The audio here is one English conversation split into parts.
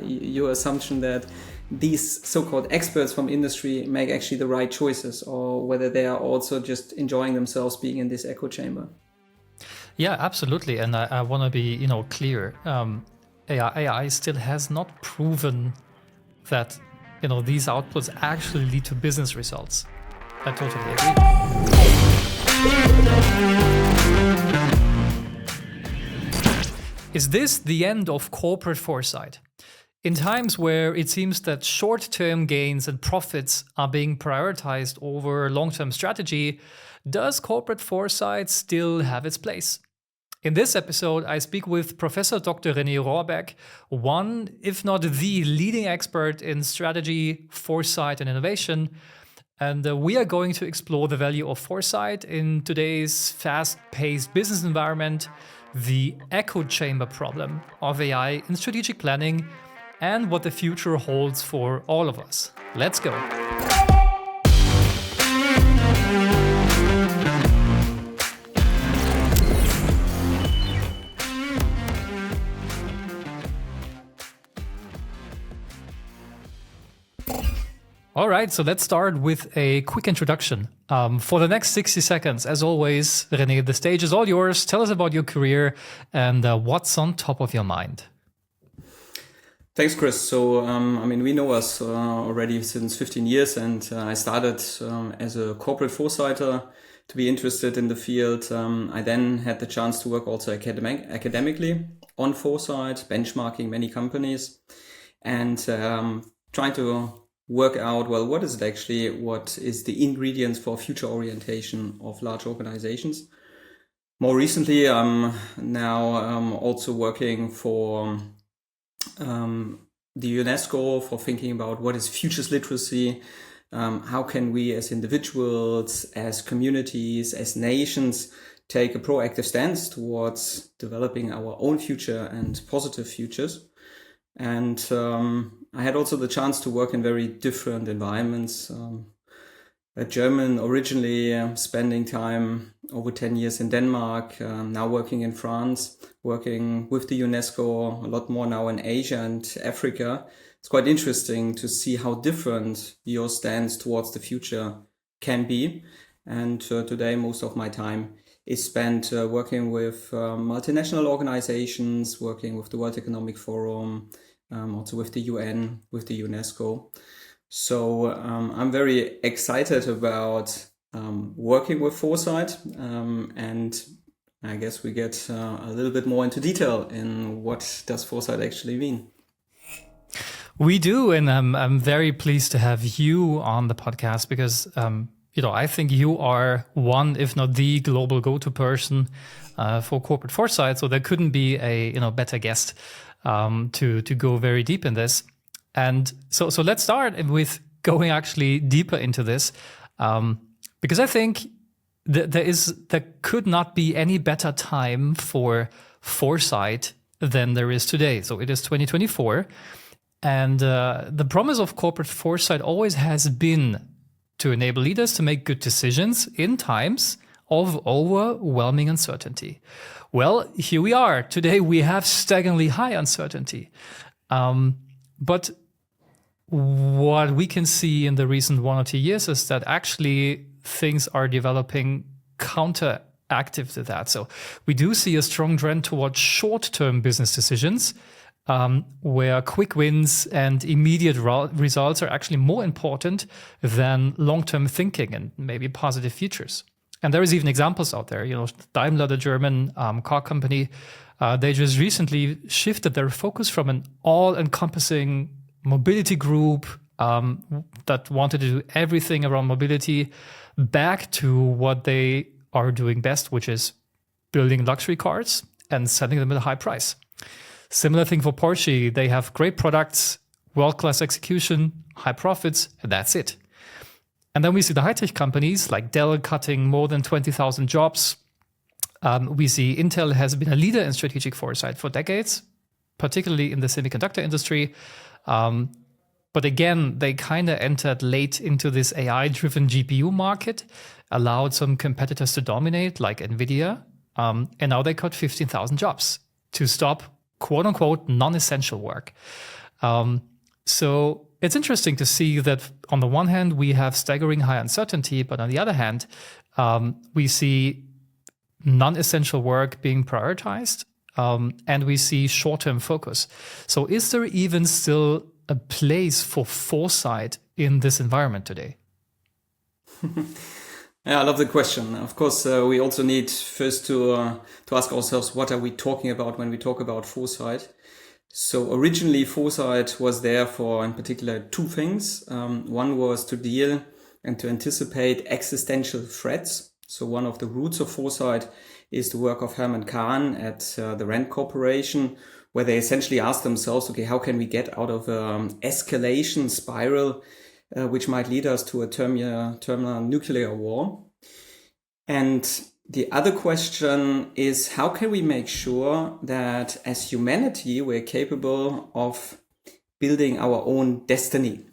your assumption that these so-called experts from industry make actually the right choices, or whether they are also just enjoying themselves being in this echo chamber. Yeah, absolutely. And I want to be, clear. AI still has not proven that, these outputs actually lead to business results. I totally agree. Is this the end of corporate foresight? In times where it seems that short-term gains and profits are being prioritized over long-term strategy, does corporate foresight still have its place? In this episode, I speak with Professor Dr. René Rohrbeck, one, if not the leading expert in strategy, foresight, and innovation. And we are going to explore the value of foresight in today's fast-paced business environment, the echo chamber problem of AI in strategic planning, and what the future holds for all of us. Let's go. All right, so let's start with a quick introduction. For the next 60 seconds, as always, René, the stage is all yours. Tell us about your career and what's on top of your mind. Thanks, Chris. So, we know us already since 15 years, and I started as a corporate foresighter to be interested in the field. I then had the chance to work also academically on foresight, benchmarking many companies, and trying to work out, what is the ingredients for future orientation of large organizations. More recently, I'm now also working for the UNESCO for thinking about what is futures literacy. How can we as individuals, as communities, as nations take a proactive stance towards developing our own future and positive futures. And I had also the chance to work in very different environments. A German originally, spending time over 10 years in Denmark, now working in France, working with the UNESCO, a lot more now in Asia and Africa. It's quite interesting to see how different your stance towards the future can be. And today, most of my time is spent working with multinational organizations, working with the World Economic Forum, also with the UN, with the UNESCO. So I'm very excited about working with foresight, and I guess we get a little bit more into detail in what does foresight actually mean. We do, and I'm very pleased to have you on the podcast because I think you are one, if not the global go-to person for corporate foresight. So there couldn't be a better guest to go very deep in this. And so let's start with going actually deeper into this, because I think there could not be any better time for foresight than there is today. So it is 2024, and the promise of corporate foresight always has been to enable leaders to make good decisions in times of overwhelming uncertainty. Well, here we are. Today we have staggeringly high uncertainty. But what we can see in the recent 1 or 2 years is that actually things are developing counteractive to that. So we do see a strong trend towards short-term business decisions, where quick wins and immediate results are actually more important than long-term thinking and maybe positive futures. And there is even examples out there. Daimler, the German car company, they just recently shifted their focus from an all-encompassing mobility group that wanted to do everything around mobility back to what they are doing best, which is building luxury cars and selling them at a high price. Similar thing for Porsche. They have great products, world-class execution, high profits, and that's it. And then we see the high-tech companies like Dell cutting more than 20,000 jobs. We see Intel has been a leader in strategic foresight for decades, particularly in the semiconductor industry. But again, they kind of entered late into this AI-driven GPU market, allowed some competitors to dominate, like NVIDIA, and now they cut 15,000 jobs to stop, quote-unquote, non-essential work. So it's interesting to see that on the one hand, we have staggering high uncertainty, but on the other hand, we see non-essential work being prioritized, and we see short-term focus. So is there even still a place for foresight in this environment today? Yeah, I love the question. Of course, we also need first to ask ourselves, what are we talking about when we talk about foresight? So originally, foresight was there for, in particular, two things. One was to deal and to anticipate existential threats. So one of the roots of foresight is the work of Herman Kahn at the Rand Corporation, where they essentially asked themselves, okay, how can we get out of an escalation spiral which might lead us to a terminal nuclear war? And the other question is, how can we make sure that as humanity, we're capable of building our own destiny?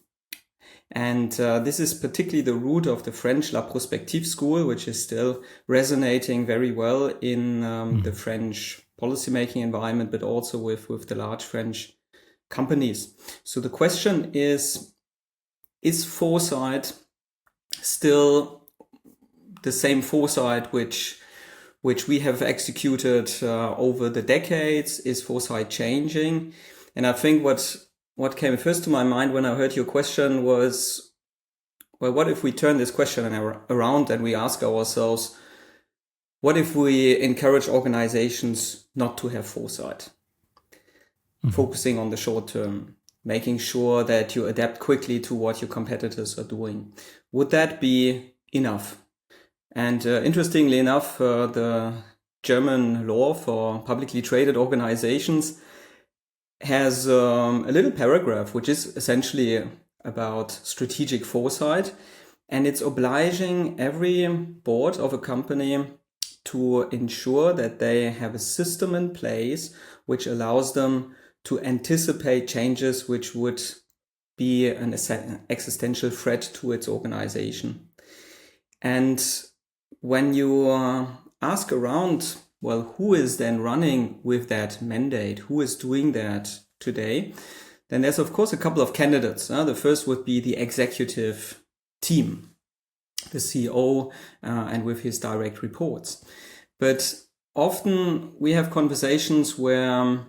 And this is particularly the root of the French La Prospective school, which is still resonating very well in the French policymaking environment, but also with the large French companies. So the question is foresight still the same foresight which we have executed over the decades? Is foresight changing? And I think what came first to my mind when I heard your question was, well, what if we turn this question around and we ask ourselves, what if we encourage organizations not to have foresight? Focusing on the short term, making sure that you adapt quickly to what your competitors are doing. Would that be enough? And interestingly enough, the German law for publicly traded organizations has a little paragraph which is essentially about strategic foresight, and it's obliging every board of a company to ensure that they have a system in place which allows them to anticipate changes which would be an existential threat to its organization. And when you ask around, well, who is then running with that mandate? Who is doing that today? Then there's, of course, a couple of candidates. The first would be the executive team, the CEO, and with his direct reports. But often we have conversations where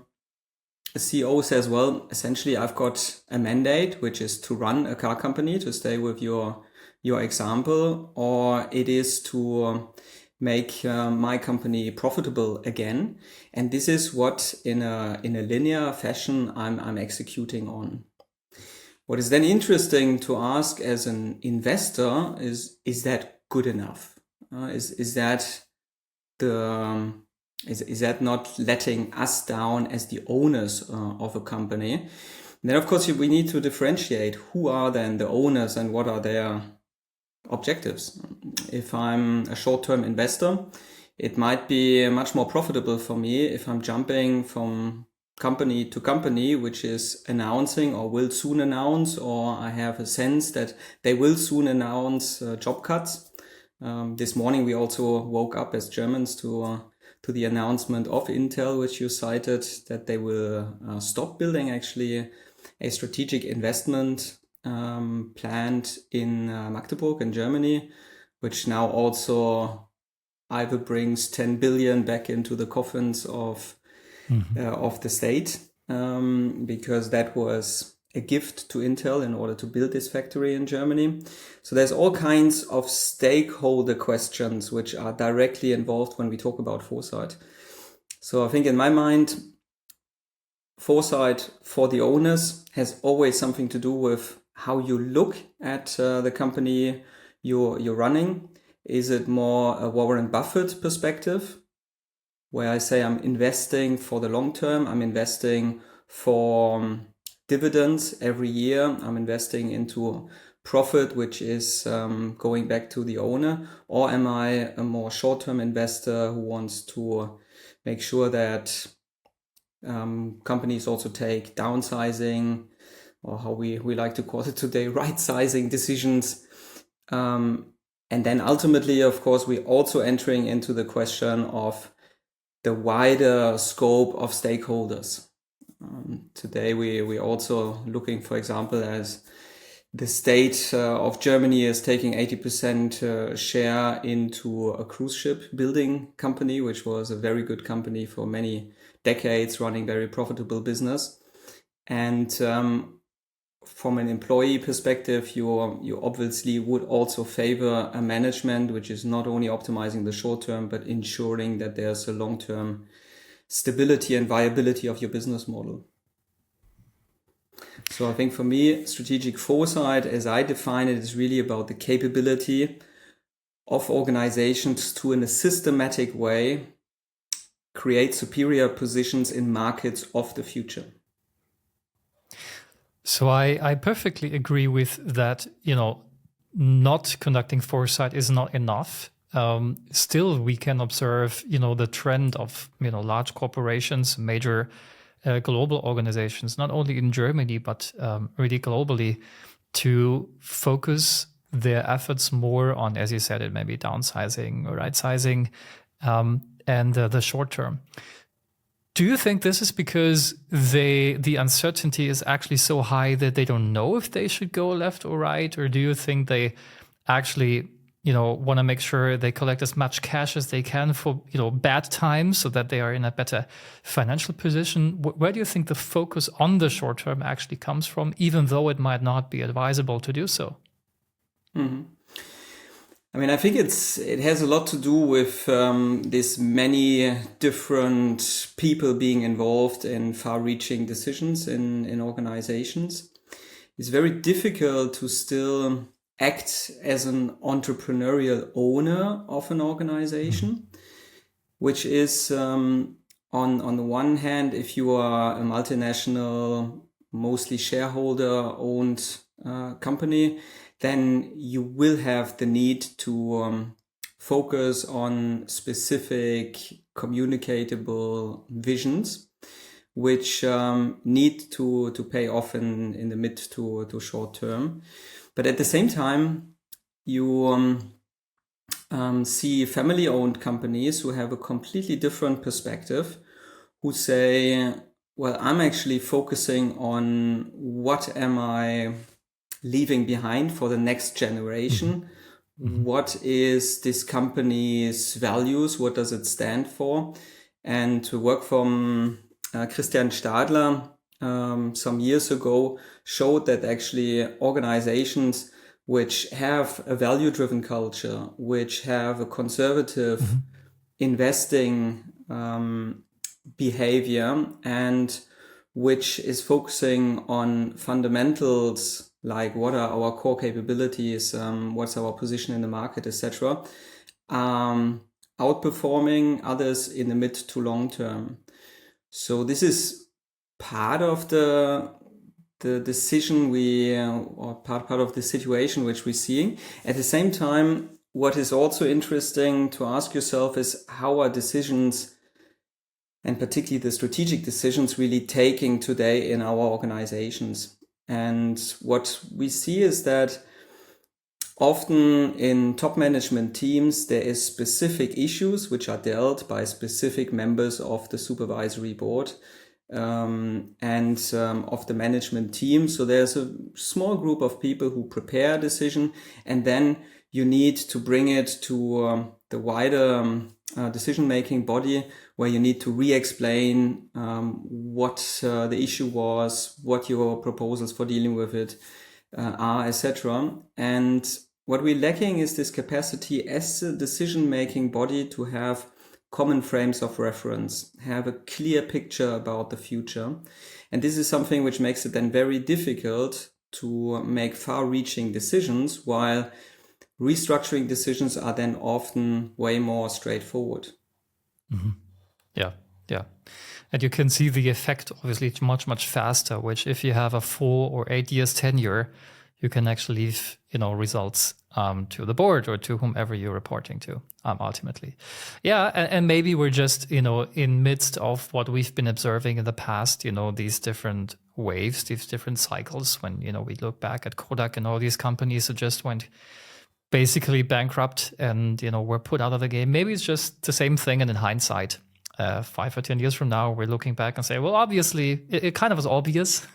a CEO says, well, essentially, I've got a mandate, which is to run a car company, to stay with your example, or it is to make my company profitable again. And this is what in a linear fashion I'm executing on. What is then interesting to ask as an investor is that good enough? Is that not letting us down as the owners of a company? And then, of course, we need to differentiate who are then the owners and what are their objectives. If I'm a short-term investor, it might be much more profitable for me if I'm jumping from company to company, which is announcing or will soon announce, or I have a sense that they will soon announce job cuts. This morning we also woke up as Germans to the announcement of Intel, which you cited, that they will stop building actually a strategic investment planned in Magdeburg in Germany, which now also either brings 10 billion back into the coffins of the state, because that was a gift to Intel in order to build this factory in Germany. So there's all kinds of stakeholder questions which are directly involved when we talk about foresight. So I think in my mind, foresight for the owners has always something to do with how you look at the company you're running. Is it more a Warren Buffett perspective, where I say I'm investing for the long term, I'm investing for dividends every year, I'm investing into profit, which is going back to the owner? Or am I a more short-term investor who wants to make sure that companies also take downsizing, or how we like to call it today, right-sizing decisions? And then ultimately, of course, we're also entering into the question of the wider scope of stakeholders. Today we also looking, for example, as the state of Germany is taking 80% share into a cruise ship building company, which was a very good company for many decades, running very profitable business. And from an employee perspective, you obviously would also favor a management which is not only optimizing the short term, but ensuring that there's a long-term stability and viability of your business model. So I think for me, strategic foresight, as I define it, is really about the capability of organizations to, in a systematic way, create superior positions in markets of the future. So I perfectly agree with that. Not conducting foresight is not enough. Still, we can observe, the trend of, large corporations, major global organizations, not only in Germany, but really globally, to focus their efforts more on, as you said, it may be downsizing or right sizing and the short term. Do you think this is because the uncertainty is actually so high that they don't know if they should go left or right? Or do you think they actually, want to make sure they collect as much cash as they can for, bad times so that they are in a better financial position? Where do you think the focus on the short term actually comes from, even though it might not be advisable to do so? Mm-hmm. I mean, I think it has a lot to do with this many different people being involved in far-reaching decisions in organizations. It's very difficult to still act as an entrepreneurial owner of an organization, which is on the one hand, if you are a multinational, mostly shareholder-owned company, then you will have the need to focus on specific communicatable visions, which need to pay off in the mid to short term. But at the same time, you see family-owned companies who have a completely different perspective, who say, well, I'm actually focusing on what am I leaving behind for the next generation. Mm-hmm. What is this company's values? What does it stand for? And to work from Christian Stadler some years ago showed that actually organizations which have a value-driven culture, which have a conservative investing behavior, and which is focusing on fundamentals like what are our core capabilities, what's our position in the market, etc., outperforming others in the mid to long term. So this is part of the decision or part of the situation which we're seeing. At the same time, what is also interesting to ask yourself is how are decisions, and particularly the strategic decisions, really taking today in our organizations. And what we see is that often in top management teams, there is specific issues which are dealt by specific members of the supervisory board and of the management team. So there's a small group of people who prepare a decision, and then you need to bring it to the wider decision-making body, where you need to re-explain what the issue was, what your proposals for dealing with it are, etc. And what we're lacking is this capacity as a decision-making body to have common frames of reference, have a clear picture about the future. And this is something which makes it then very difficult to make far-reaching decisions, while restructuring decisions are then often way more straightforward. Mm-hmm. Yeah. And you can see the effect, obviously, much, much faster, which if you have a 4 or 8 years tenure, you can actually leave, results to the board or to whomever you're reporting to, ultimately. Yeah, and maybe we're just, in midst of what we've been observing in the past, these different waves, these different cycles, when, we look back at Kodak and all these companies who just went basically bankrupt and, were put out of the game. Maybe it's just the same thing, and in hindsight, 5 or 10 years from now, we're looking back and say, well, obviously it kind of was obvious,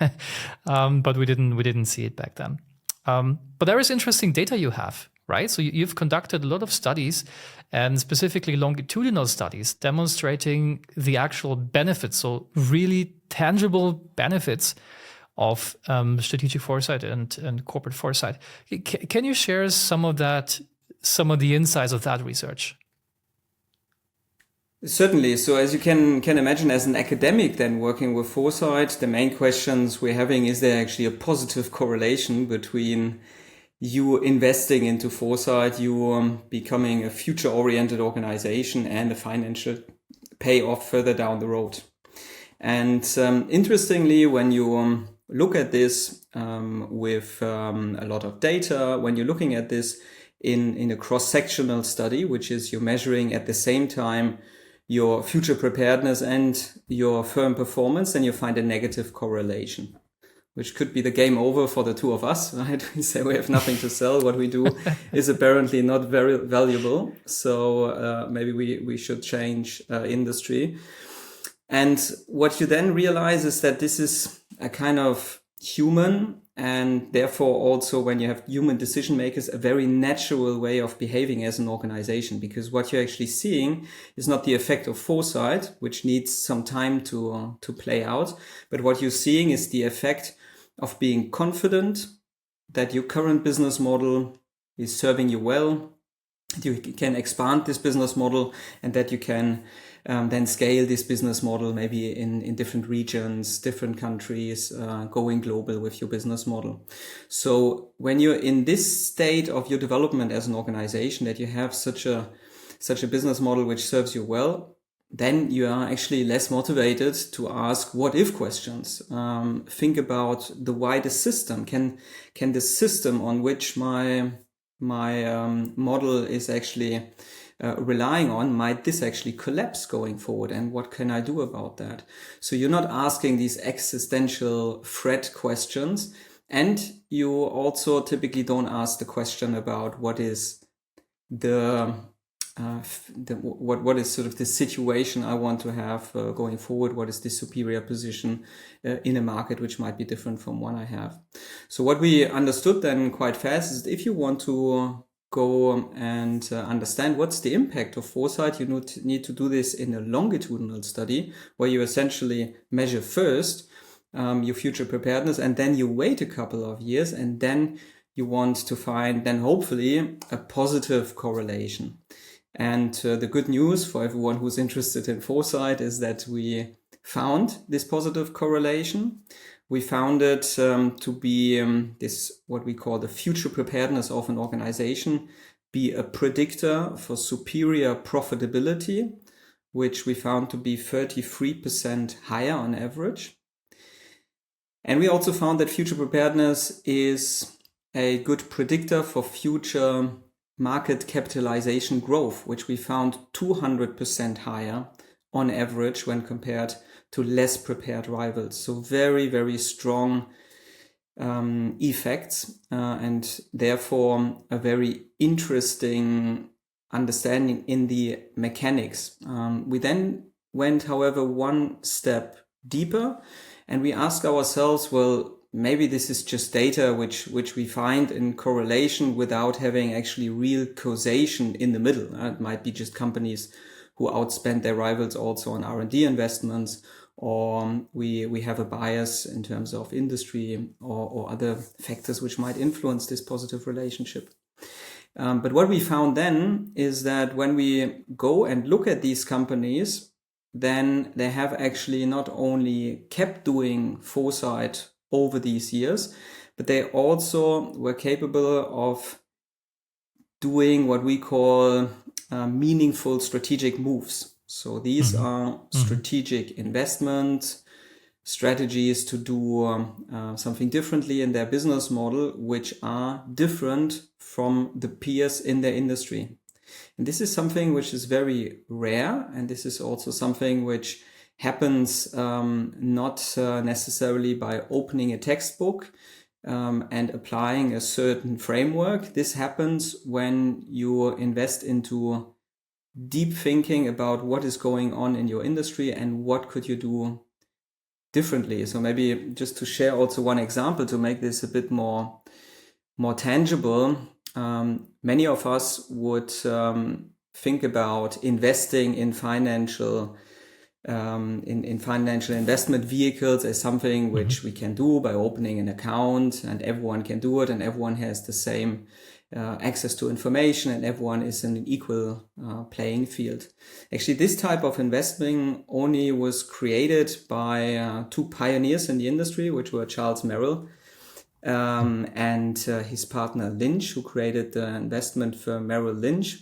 but we didn't see it back then. But there is interesting data you have, right? So you've conducted a lot of studies, and specifically longitudinal studies demonstrating the actual benefits, so really tangible benefits of strategic foresight and corporate foresight. Can you share some of the insights of that research? Certainly. So as you can imagine, as an academic then working with foresight, the main questions we're having, is there actually a positive correlation between you investing into foresight, you becoming a future-oriented organization, and a financial payoff further down the road? And interestingly, when you look at this with a lot of data, when you're looking at this in a cross-sectional study, which is you're measuring at the same time your future preparedness and your firm performance, then you find a negative correlation, which could be the game over for the two of us, right? We say we have nothing to sell. What we do is apparently not very valuable. So maybe we should change industry. And what you then realize is that this is a kind of human, and therefore also, when you have human decision makers, a very natural way of behaving as an organization, because what you're actually seeing is not the effect of foresight, which needs some time to play out, but what you're seeing is the effect of being confident that your current business model is serving you well, that you can expand this business model, and that you can then scale this business model maybe in different regions, different countries, going global with your business model. So when you're in this state of your development as an organization, that you have such a business model which serves you well, then you are actually less motivated to ask what if questions. Think about the wider system. Can the system on which my model is actually relying on, might this actually collapse going forward, and what can I do about that? So you're not asking these existential threat questions, and you also typically don't ask the question about what is what is sort of the situation I want to have going forward. What is the superior position in a market which might be different from one I have? So what we understood then quite fast is that if you want to go and understand what's the impact of foresight, you need to do this in a longitudinal study, where you essentially measure first your future preparedness, and then you wait a couple of years, and then you want to find then hopefully a positive correlation. And the good news for everyone who's interested in foresight is that we found this positive correlation. We found it to be this, what we call the future preparedness of an organization, be a predictor for superior profitability, which we found to be 33% higher on average. And we also found that future preparedness is a good predictor for future market capitalization growth, which we found 200% higher on average when compared to less prepared rivals. So very, very strong effects, and therefore a very interesting understanding in the mechanics. We then went, however, one step deeper, and we asked ourselves, well, maybe this is just data which we find in correlation without having actually real causation in the middle. It might be just companies who outspend their rivals also on R&D investments, or we have a bias in terms of industry or other factors which might influence this positive relationship. But what we found then is that when we go and look at these companies, then they have actually not only kept doing foresight over these years, but they also were capable of doing what we call meaningful strategic moves. So these are strategic investment strategies to do something differently in their business model, which are different from the peers in their industry. And this is something which is very rare, and this is also something which happens not necessarily by opening a textbook and applying a certain framework. This happens when you invest into deep thinking about what is going on in your industry and what could you do differently. So maybe just to share also one example to make this a bit more tangible. Many of us would think about investing in financial in financial investment vehicles as something which we can do by opening an account, and everyone can do it, and everyone has the same access to information, and everyone is in an equal playing field. Actually, this type of investing only was created by two pioneers in the industry, which were Charles Merrill and his partner Lynch, who created the investment firm Merrill Lynch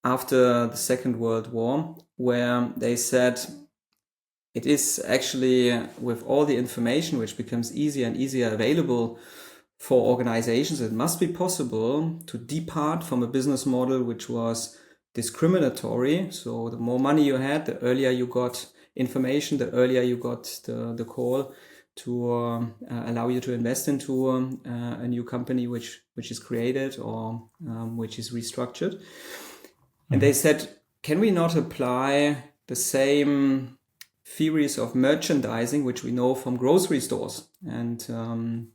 after the Second World War, where they said it is actually, with all the information which becomes easier and easier available for organizations, it must be possible to depart from a business model which was discriminatory. So the more money you had, the earlier you got information, the earlier you got the call to allow you to invest into a new company which is created or which is restructured. And they said, can we not apply the same theories of merchandising, which we know from grocery stores? And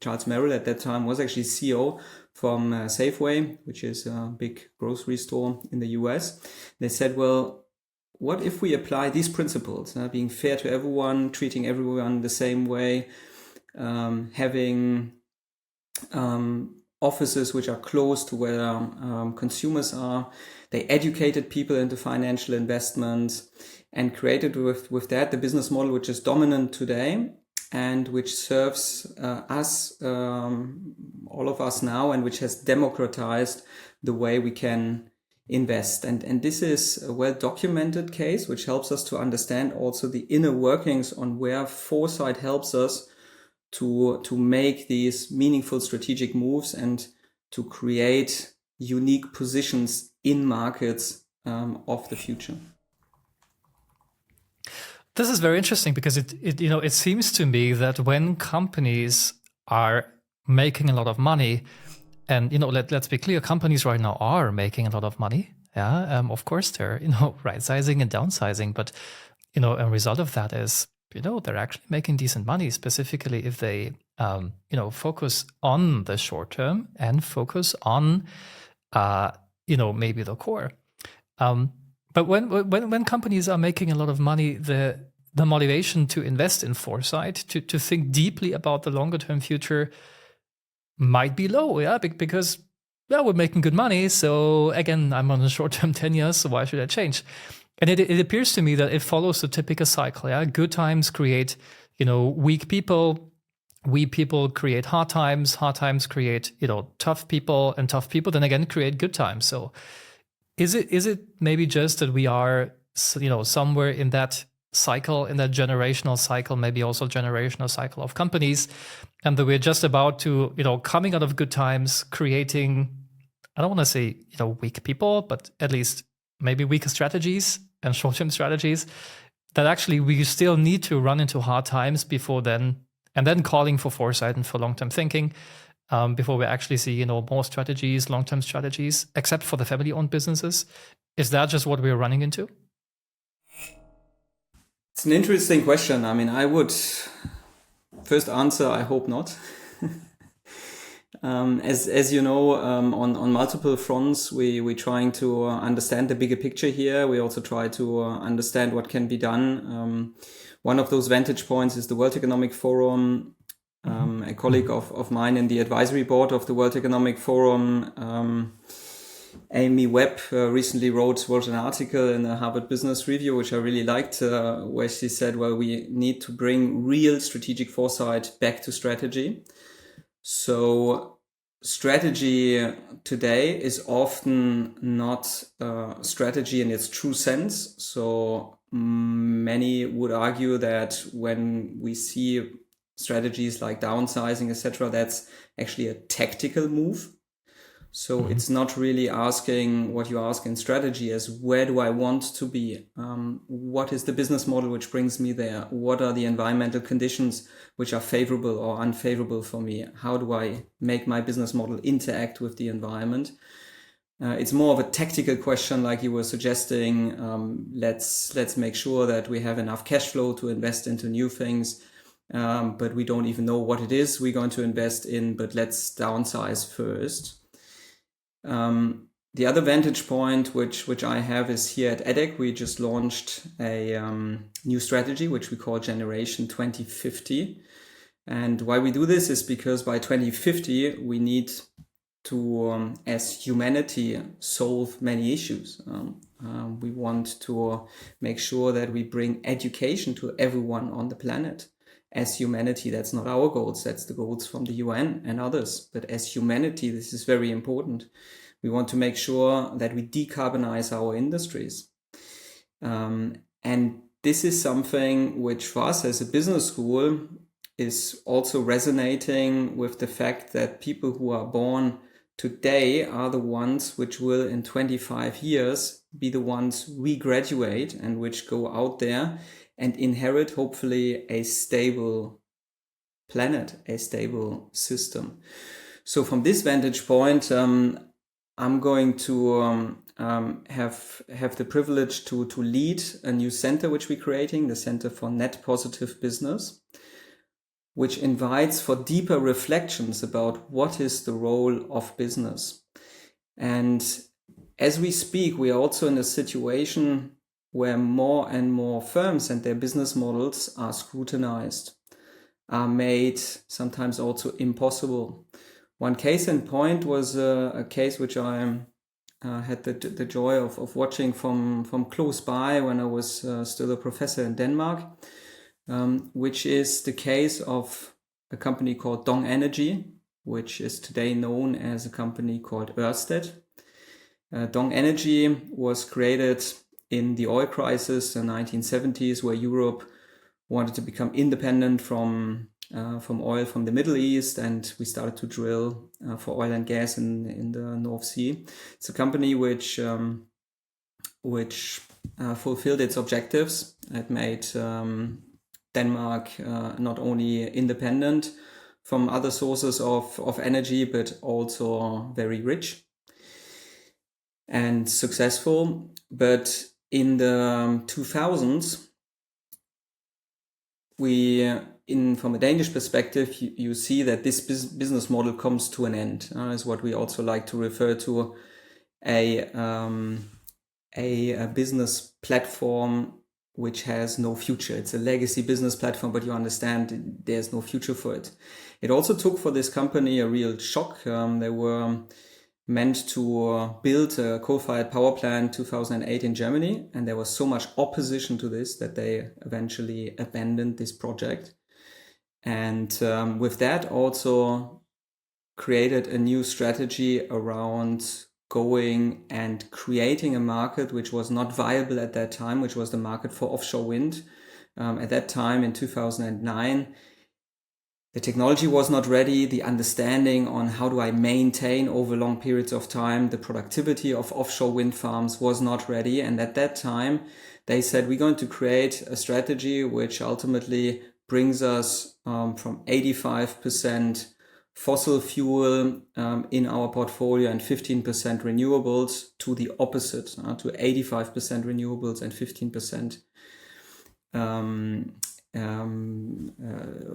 Charles Merrill at that time was actually CEO from Safeway, which is a big grocery store in the US. They said, well, what if we apply these principles, being fair to everyone, treating everyone the same way, having offices which are close to where consumers are. They educated people into financial investments and created with that the business model which is dominant today and which serves us, all of us now, and which has democratized the way we can invest. And this is a well-documented case which helps us to understand also the inner workings on where foresight helps us to make these meaningful strategic moves and to create unique positions in markets of the future. This is very interesting because it seems to me that when companies are making a lot of money, and let's be clear, companies right now are making a lot of money. Yeah, of course they're right sizing and downsizing, but a result of that is they're actually making decent money, specifically if they focus on the short term and focus on maybe the core. But when companies are making a lot of money, the motivation to invest in foresight, to think deeply about the longer term future, might be low, because we're making good money. So again, I'm on a short term 10 years, so why should I change? And it appears to me that it follows the typical cycle. Yeah, good times create weak people. Weak people create hard times. Hard times create tough people, and tough people then again create good times. So is it maybe just that we are somewhere in that cycle, in that generational cycle, maybe also generational cycle of companies, and that we're just about to coming out of good times, creating, I don't want to say weak people, but at least maybe weaker strategies and short-term strategies that actually we still need to run into hard times before then, and then calling for foresight and for long-term thinking before we actually see more strategies, long-term strategies, except for the family-owned businesses. Is that just what we're running into? It's an interesting question. I mean, I would first answer, I hope not. As you know, on multiple fronts, we're trying to understand the bigger picture here. We also try to understand what can be done. One of those vantage points is the World Economic Forum. A colleague of mine in the advisory board of the World Economic Forum, Amy Webb, recently wrote an article in the Harvard Business Review, which I really liked, where she said, well, we need to bring real strategic foresight back to strategy. So strategy today is often not strategy in its true sense. So many would argue that when we see strategies like downsizing, etc., that's actually a tactical move. So it's not really asking what you ask in strategy as where do I want to be? What is the business model which brings me there? What are the environmental conditions which are favorable or unfavorable for me? How do I make my business model interact with the environment? It's more of a tactical question, like you were suggesting. Let's make sure that we have enough cash flow to invest into new things, but we don't even know what it is we're going to invest in. But let's downsize first. The other vantage point which I have is here at EDEC. We just launched a new strategy which we call Generation 2050. And why we do this is because by 2050 we need to, as humanity, solve many issues. We want to make sure that we bring education to everyone on the planet. As humanity, that's not our goals, that's the goals from the UN and others. But as humanity, this is very important. We want to make sure that we decarbonize our industries. And this is something which for us as a business school is also resonating with the fact that people who are born today are the ones which will in 25 years be the ones we graduate and which go out there and inherit hopefully a stable planet, a stable system. So from this vantage point, I'm going to have the privilege to lead a new center which we're creating, the Center for Net Positive Business, which invites for deeper reflections about what is the role of business. And as we speak, we are also in a situation where more and more firms and their business models are scrutinized, are made sometimes also impossible. One case in point was a case which I had the joy of watching from close by when I was still a professor in Denmark. Which is the case of a company called Dong Energy, which is today known as a company called Ørsted. Dong Energy was created in the oil crisis in the 1970s, where Europe wanted to become independent from oil from the Middle East, and we started to drill for oil and gas in the North Sea. It's a company which fulfilled its objectives. It made Denmark not only independent from other sources of energy, but also very rich and successful. But in the 2000s, from a Danish perspective, you see that this business model comes to an end. Is what we also like to refer to a business platform which has no future. It's a legacy business platform, but you understand there's no future for it. It also took for this company a real shock. They were meant to build a coal-fired power plant 2008 in Germany, and there was so much opposition to this that they eventually abandoned this project. And with that also created a new strategy around going and creating a market which was not viable at that time, which was the market for offshore wind. At that time in 2009, the technology was not ready. The understanding on how do I maintain over long periods of time the productivity of offshore wind farms was not ready. And at that time, they said, we're going to create a strategy which ultimately brings us from 85% fossil fuel in our portfolio and 15% renewables to the opposite, to 85% renewables and 15%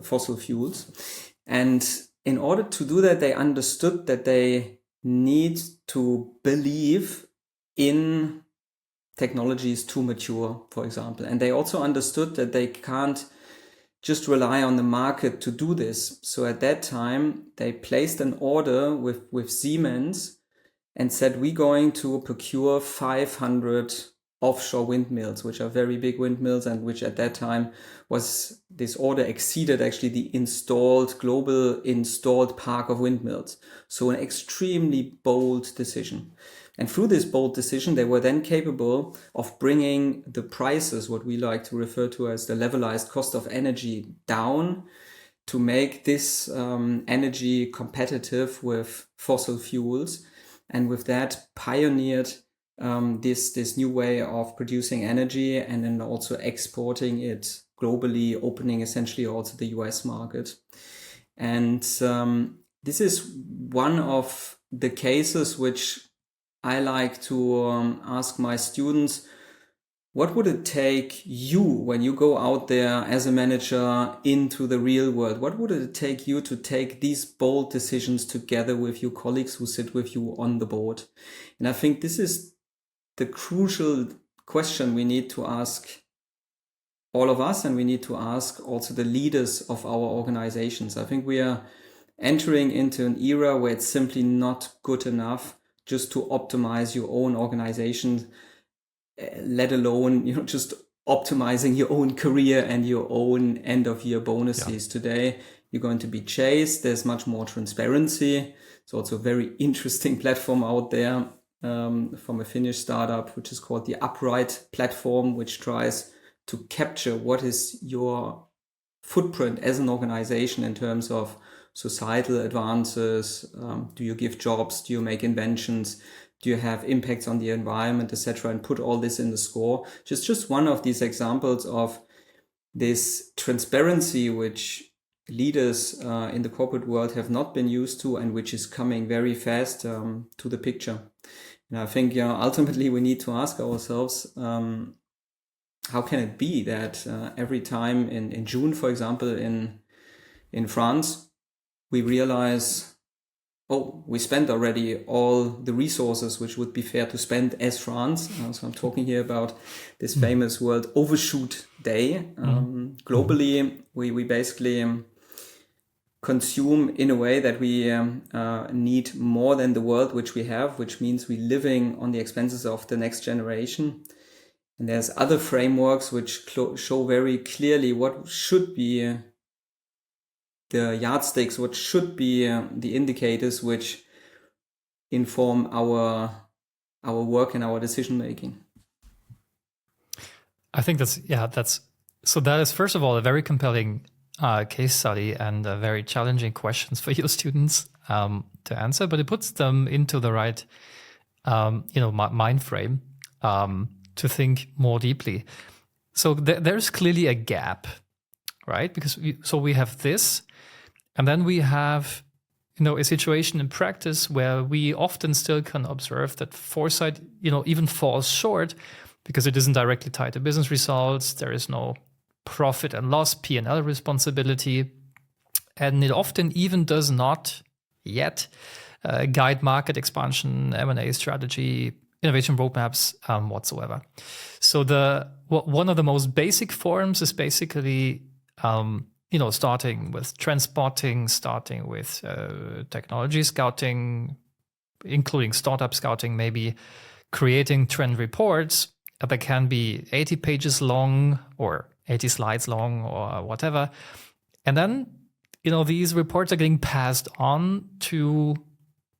fossil fuels. And in order to do that, they understood that they need to believe in technologies too mature, for example. And they also understood that they can't just rely on the market to do this. So at that time, they placed an order with Siemens and said, we're going to procure 500 offshore windmills, which are very big windmills, and which at that time was, this order exceeded actually the global installed park of windmills. So an extremely bold decision. And through this bold decision, they were then capable of bringing the prices, what we like to refer to as the levelized cost of energy, down to make this energy competitive with fossil fuels. And with that pioneered this new way of producing energy and then also exporting it globally, opening essentially also the US market. And this is one of the cases which I like to ask my students, what would it take you when you go out there as a manager into the real world? What would it take you to take these bold decisions together with your colleagues who sit with you on the board? And I think this is the crucial question we need to ask all of us, and we need to ask also the leaders of our organizations. I think we are entering into an era where it's simply not good enough just to optimize your own organization, let alone, just optimizing your own career and your own end of year bonuses. Yeah. Today, you're going to be chased. There's much more transparency. It's also a very interesting platform out there from a Finnish startup, which is called the Upright platform, which tries to capture what is your footprint as an organization in terms of societal advances. Do you give jobs? Do you make inventions? Do you have impacts on the environment, etc.? And put all this in the score. Just one of these examples of this transparency, which leaders in the corporate world have not been used to, and which is coming very fast to the picture. And I think, ultimately we need to ask ourselves, how can it be that every time in June, for example, in France, we realize, we spent already all the resources which would be fair to spend as France. So I'm talking here about this famous World Overshoot Day. Globally, we basically consume in a way that we need more than the world which we have, which means we're living on the expenses of the next generation. And there's other frameworks which show very clearly what should be the yardsticks, what should be the indicators which inform our work and our decision making. I think that is first of all a very compelling case study and very challenging questions for your students to answer, but it puts them into the right mind frame to think more deeply. So there's clearly a gap, right? Because we have this. And then we have, a situation in practice where we often still can observe that foresight, even falls short because it isn't directly tied to business results. There is no profit and loss, P&L responsibility. And it often even does not yet guide market expansion, M&A strategy, innovation roadmaps whatsoever. So one of the most basic forms is basically starting with trend spotting, starting with technology scouting, including startup scouting, maybe creating trend reports that can be 80 pages long or 80 slides long or whatever. And then, these reports are getting passed on to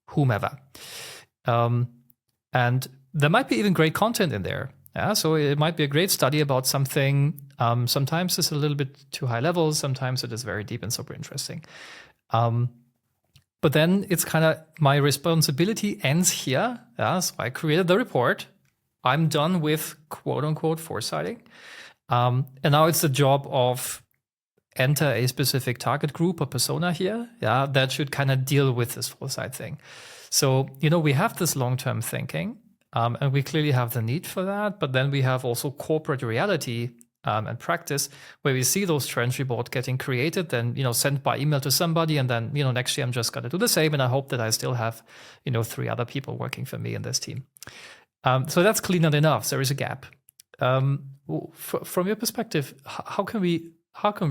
whomever. And there might be even great content in there. Yeah, so it might be a great study about something. Sometimes it's a little bit too high level. Sometimes it is very deep and super interesting. But then it's kind of my responsibility ends here. Yeah, so I created the report. I'm done with quote unquote foresighting. And now it's the job of enter a specific target group or persona here. Yeah, that should kind of deal with this foresight thing. So, we have this long-term thinking. And we clearly have the need for that, but then we have also corporate reality and practice where we see those trend reports getting created, then sent by email to somebody, and then next year I'm just going to do the same, and I hope that I still have 3 other people working for me in this team. So that's clearly not enough. There is a gap. From your perspective, how can we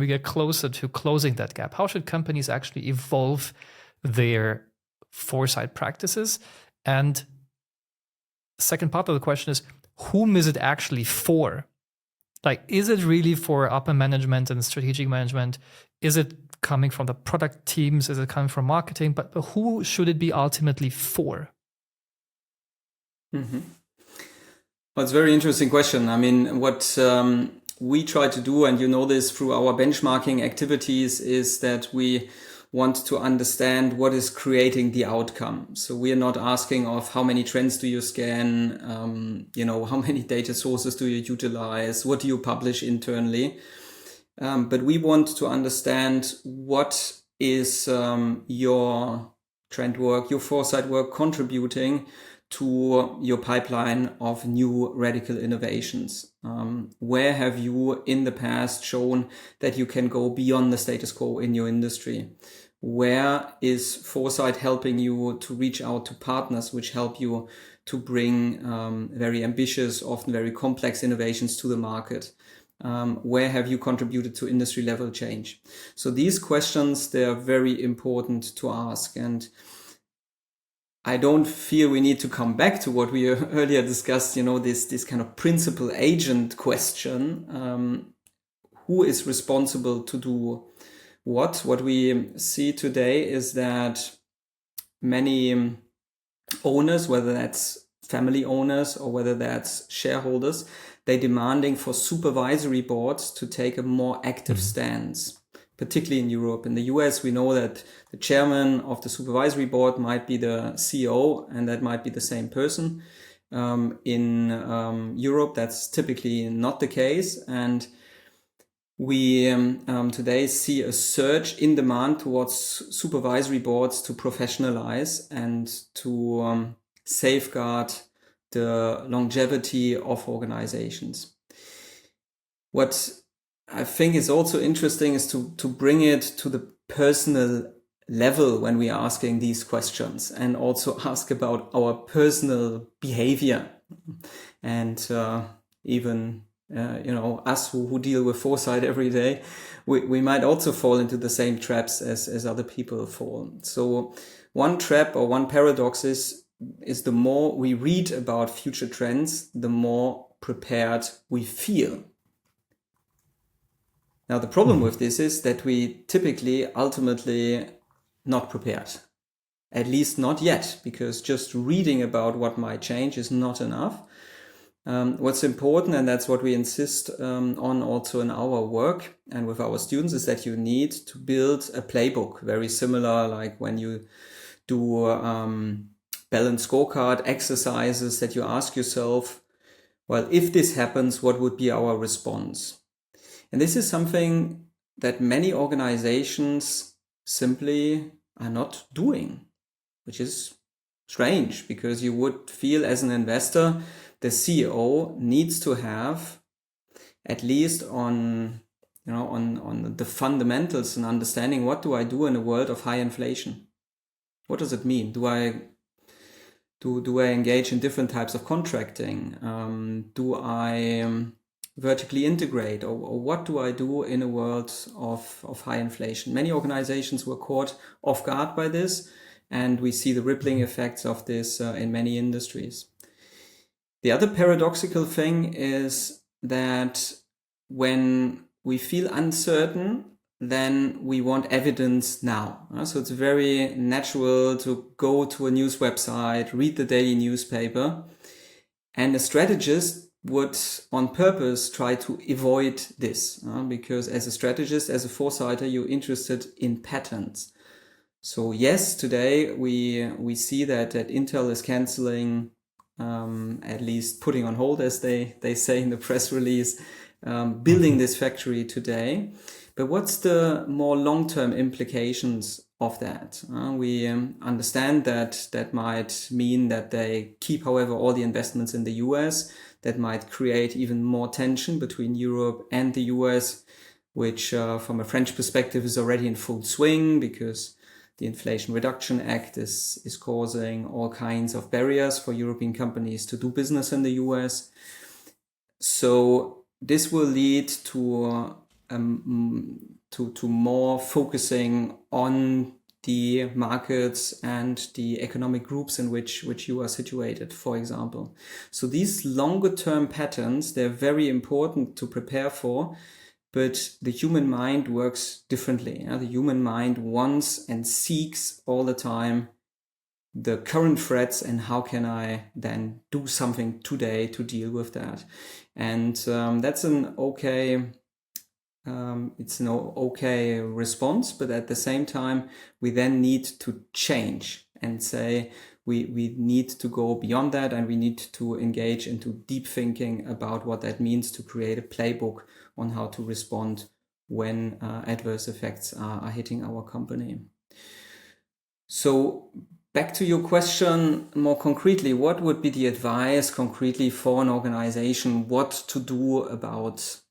get closer to closing that gap? How should companies actually evolve their foresight practices? And second part of the question is, whom is it actually for? Like, is it really for upper management and strategic management? Is it coming from the product teams? Is it coming from marketing? But who should it be ultimately for? Mm-hmm. Well, it's a very interesting question. I mean, what we try to do, and this through our benchmarking activities, is that we want to understand what is creating the outcome. So we are not asking of how many trends do you scan, how many data sources do you utilize, what do you publish internally. But we want to understand what is your trend work, your foresight work contributing to your pipeline of new radical innovations? Where have you in the past shown that you can go beyond the status quo in your industry? Where is Foresight helping you to reach out to partners which help you to bring very ambitious, often very complex innovations to the market? Where have you contributed to industry level change? So these questions, they are very important to ask. And I don't feel we need to come back to what we earlier discussed, this kind of principal agent question. Who is responsible to do what? What we see today is that many owners, whether that's family owners or whether that's shareholders, they're demanding for supervisory boards to take a more active stance, particularly in Europe. In the US, we know that the chairman of the supervisory board might be the CEO, and that might be the same person. In Europe, that's typically not the case. And we today see a surge in demand towards supervisory boards to professionalize and to safeguard the longevity of organizations. What I think is also interesting is to bring it to the personal level when we are asking these questions, and also ask about our personal behavior. And even us who deal with foresight every day, we might also fall into the same traps as other people fall. So one trap or one paradox is the more we read about future trends, the more prepared we feel. Now, the problem with this is that we typically ultimately not prepared. At least not yet, because just reading about what might change is not enough. What's important, and that's what we insist on also in our work and with our students, is that you need to build a playbook, very similar like when you do balanced scorecard exercises, that you ask yourself, well, if this happens, what would be our response? And this is something that many organizations simply are not doing, which is strange, because you would feel as an investor, the CEO needs to have, at least on the fundamentals and understanding, what do I do in a world of high inflation? What does it mean? Do I engage in different types of contracting? Do I vertically integrate, or what do I do in a world of high inflation? Many organizations were caught off guard by this, and we see the rippling effects of this in many industries. The other paradoxical thing is that when we feel uncertain, then we want evidence now. So it's very natural to go to a news website, read the daily newspaper, and a strategist would on purpose try to avoid this, because as a strategist, as a foresighter, you're interested in patterns. So yes, today we see that Intel is canceling, at least putting on hold, as they say in the press release, building this factory today. But what's the more long-term implications of that? We understand that might mean that they keep, however, all the investments in the US. That might create even more tension between Europe and the US, which from a French perspective is already in full swing, because the Inflation Reduction Act is causing all kinds of barriers for European companies to do business in the US. So this will lead to more focusing on the markets and the economic groups in which you are situated, for example. So these longer term patterns, they're very important to prepare for, but the human mind works differently. The human mind wants and seeks all the time the current threats, and how can I then do something today to deal with that? And that's an okay response, but at the same time, we then need to change and say we need to go beyond that, and we need to engage into deep thinking about what that means to create a playbook on how to respond when adverse effects are hitting our company. So back to your question more concretely, what would be the advice concretely for an organization, what to do about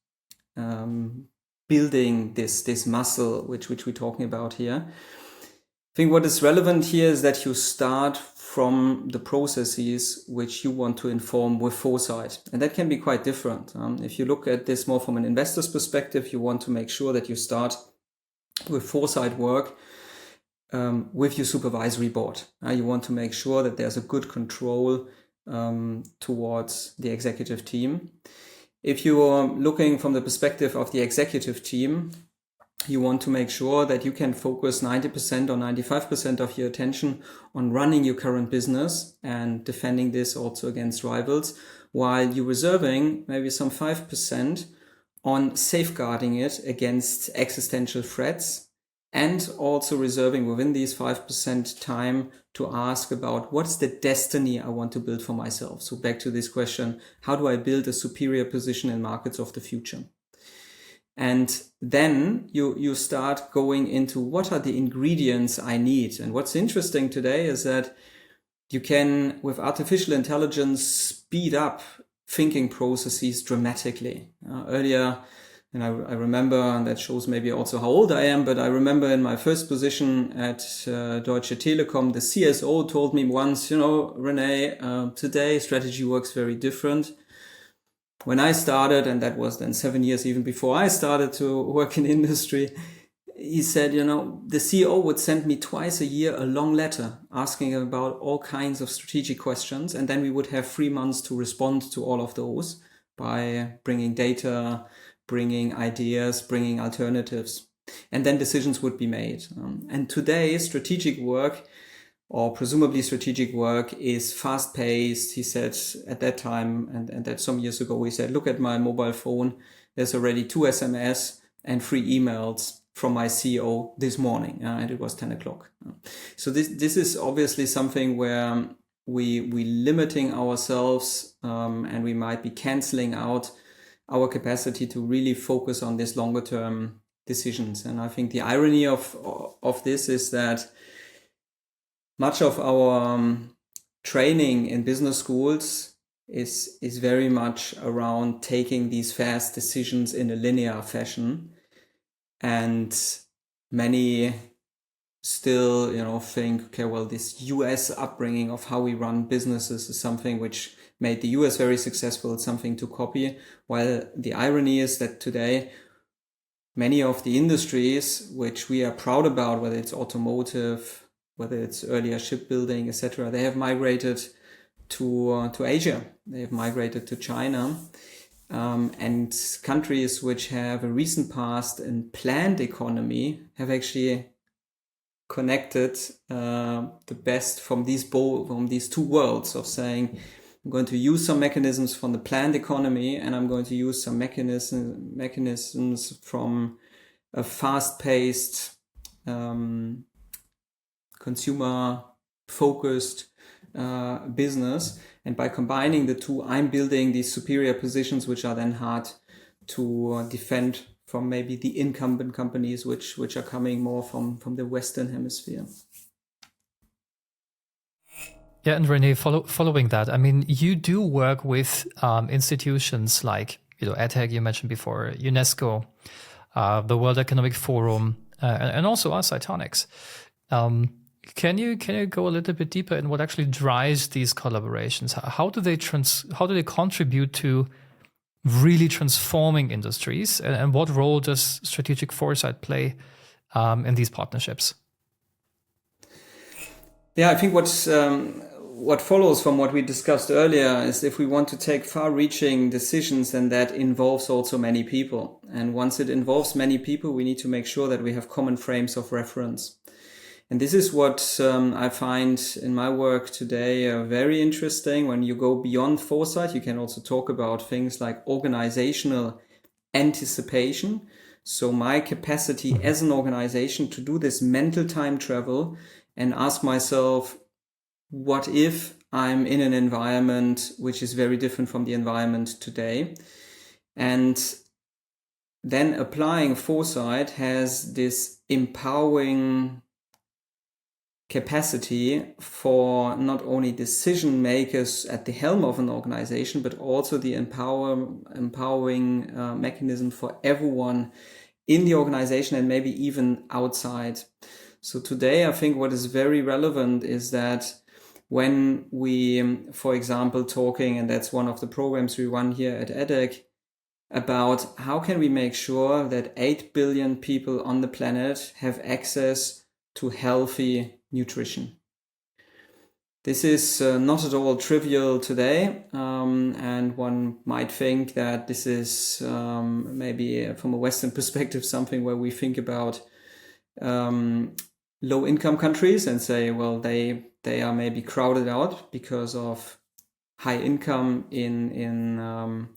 building this muscle, which we're talking about here? I think what is relevant here is that you start from the processes which you want to inform with foresight. And that can be quite different. If you look at this more from an investor's perspective, you want to make sure that you start with foresight work with your supervisory board. You want to make sure that there's a good control towards the executive team. If you're looking from the perspective of the executive team, you want to make sure that you can focus 90% or 95% of your attention on running your current business and defending this also against rivals, while you're reserving maybe some 5% on safeguarding it against existential threats, and also reserving within these 5% time to ask about what's the destiny I want to build for myself. So back to this question, how do I build a superior position in markets of the future? And then you start going into what are the ingredients I need. And what's interesting today is that you can, with artificial intelligence, speed up thinking processes dramatically. Earlier, and I remember, and that shows maybe also how old I am, but I remember in my first position at Deutsche Telekom, the CSO told me once, René, today strategy works very different. When I started, and that was then 7 years even before I started to work in industry, he said, the CEO would send me twice a year a long letter asking about all kinds of strategic questions. And then we would have 3 months to respond to all of those by bringing data, bringing ideas, bringing alternatives. And then decisions would be made. And today, strategic work, or presumably strategic work, is fast-paced. He said at that time, and that some years ago, he said, look at my mobile phone. There's already 2 SMS and 3 emails from my CEO this morning, and it was 10 o'clock. So this is obviously something where we limiting ourselves, and we might be canceling out our capacity to really focus on these longer-term decisions. And I think the irony of this is that much of our training in business schools is very much around taking these fast decisions in a linear fashion. And many still, think, okay, well, this US upbringing of how we run businesses is something which made the US very successful. It's something to copy. While the irony is that today, many of the industries which we are proud about, whether it's automotive, whether it's earlier shipbuilding, etc., they have migrated to Asia. They have migrated to China. And countries which have a recent past in planned economy have actually connected the best from these 2 worlds of saying, I'm going to use some mechanisms from the planned economy, and I'm going to use some mechanisms from a fast-paced, consumer-focused business. And by combining the 2, I'm building these superior positions, which are then hard to defend from maybe the incumbent companies, which are coming more from the Western Hemisphere. Yeah, and René, following that, I mean, you do work with institutions like, EdTech, you mentioned before, UNESCO, the World Economic Forum, and also us, Cytonics. Can you go a little bit deeper in what actually drives these collaborations? How do they contribute to really transforming industries, and what role does strategic foresight play in these partnerships? Yeah, I think what follows from what we discussed earlier is if we want to take far-reaching decisions, then that involves also many people. And once it involves many people, we need to make sure that we have common frames of reference. And this is what I find in my work today very interesting. When you go beyond foresight, you can also talk about things like organizational anticipation. So my capacity as an organization to do this mental time travel and ask myself, what if I'm in an environment which is very different from the environment today? And then applying foresight has this empowering capacity for not only decision makers at the helm of an organization, but also the empowering mechanism for everyone in the organization and maybe even outside. So today, I think what is very relevant is that when we, for example, talking, and that's one of the programs we run here at EDEC, about how can we make sure that 8 billion people on the planet have access to healthy nutrition. This is not at all trivial today, and one might think that this is maybe from a Western perspective something where we think about low-income countries and say, well, they are maybe crowded out because of high income in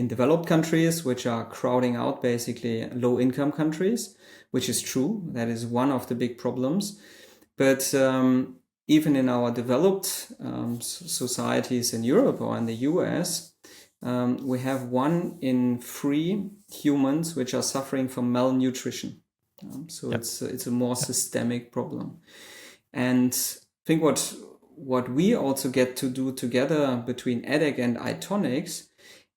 developed countries, which are crowding out basically low-income countries, which is true. That is one of the big problems. But even in our developed societies in Europe or in the US, we have 1 in 3 humans which are suffering from malnutrition. So yep. It's a more systemic problem. And I think what we also get to do together between EDEC and Itonics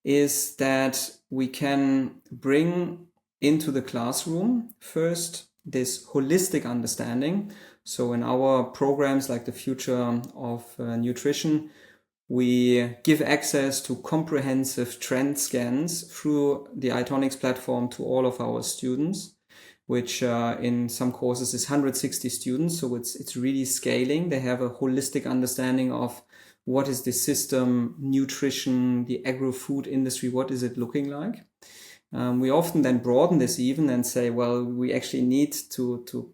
is that we can bring into the classroom first this holistic understanding. So in our programs like the Future of Nutrition, we give access to comprehensive trend scans through the Itonics platform to all of our students, which in some courses is 160 students. So it's really scaling. They have a holistic understanding of what is the system, nutrition, the agro-food industry, what is it looking like? We often then broaden this even and say, well, we actually need to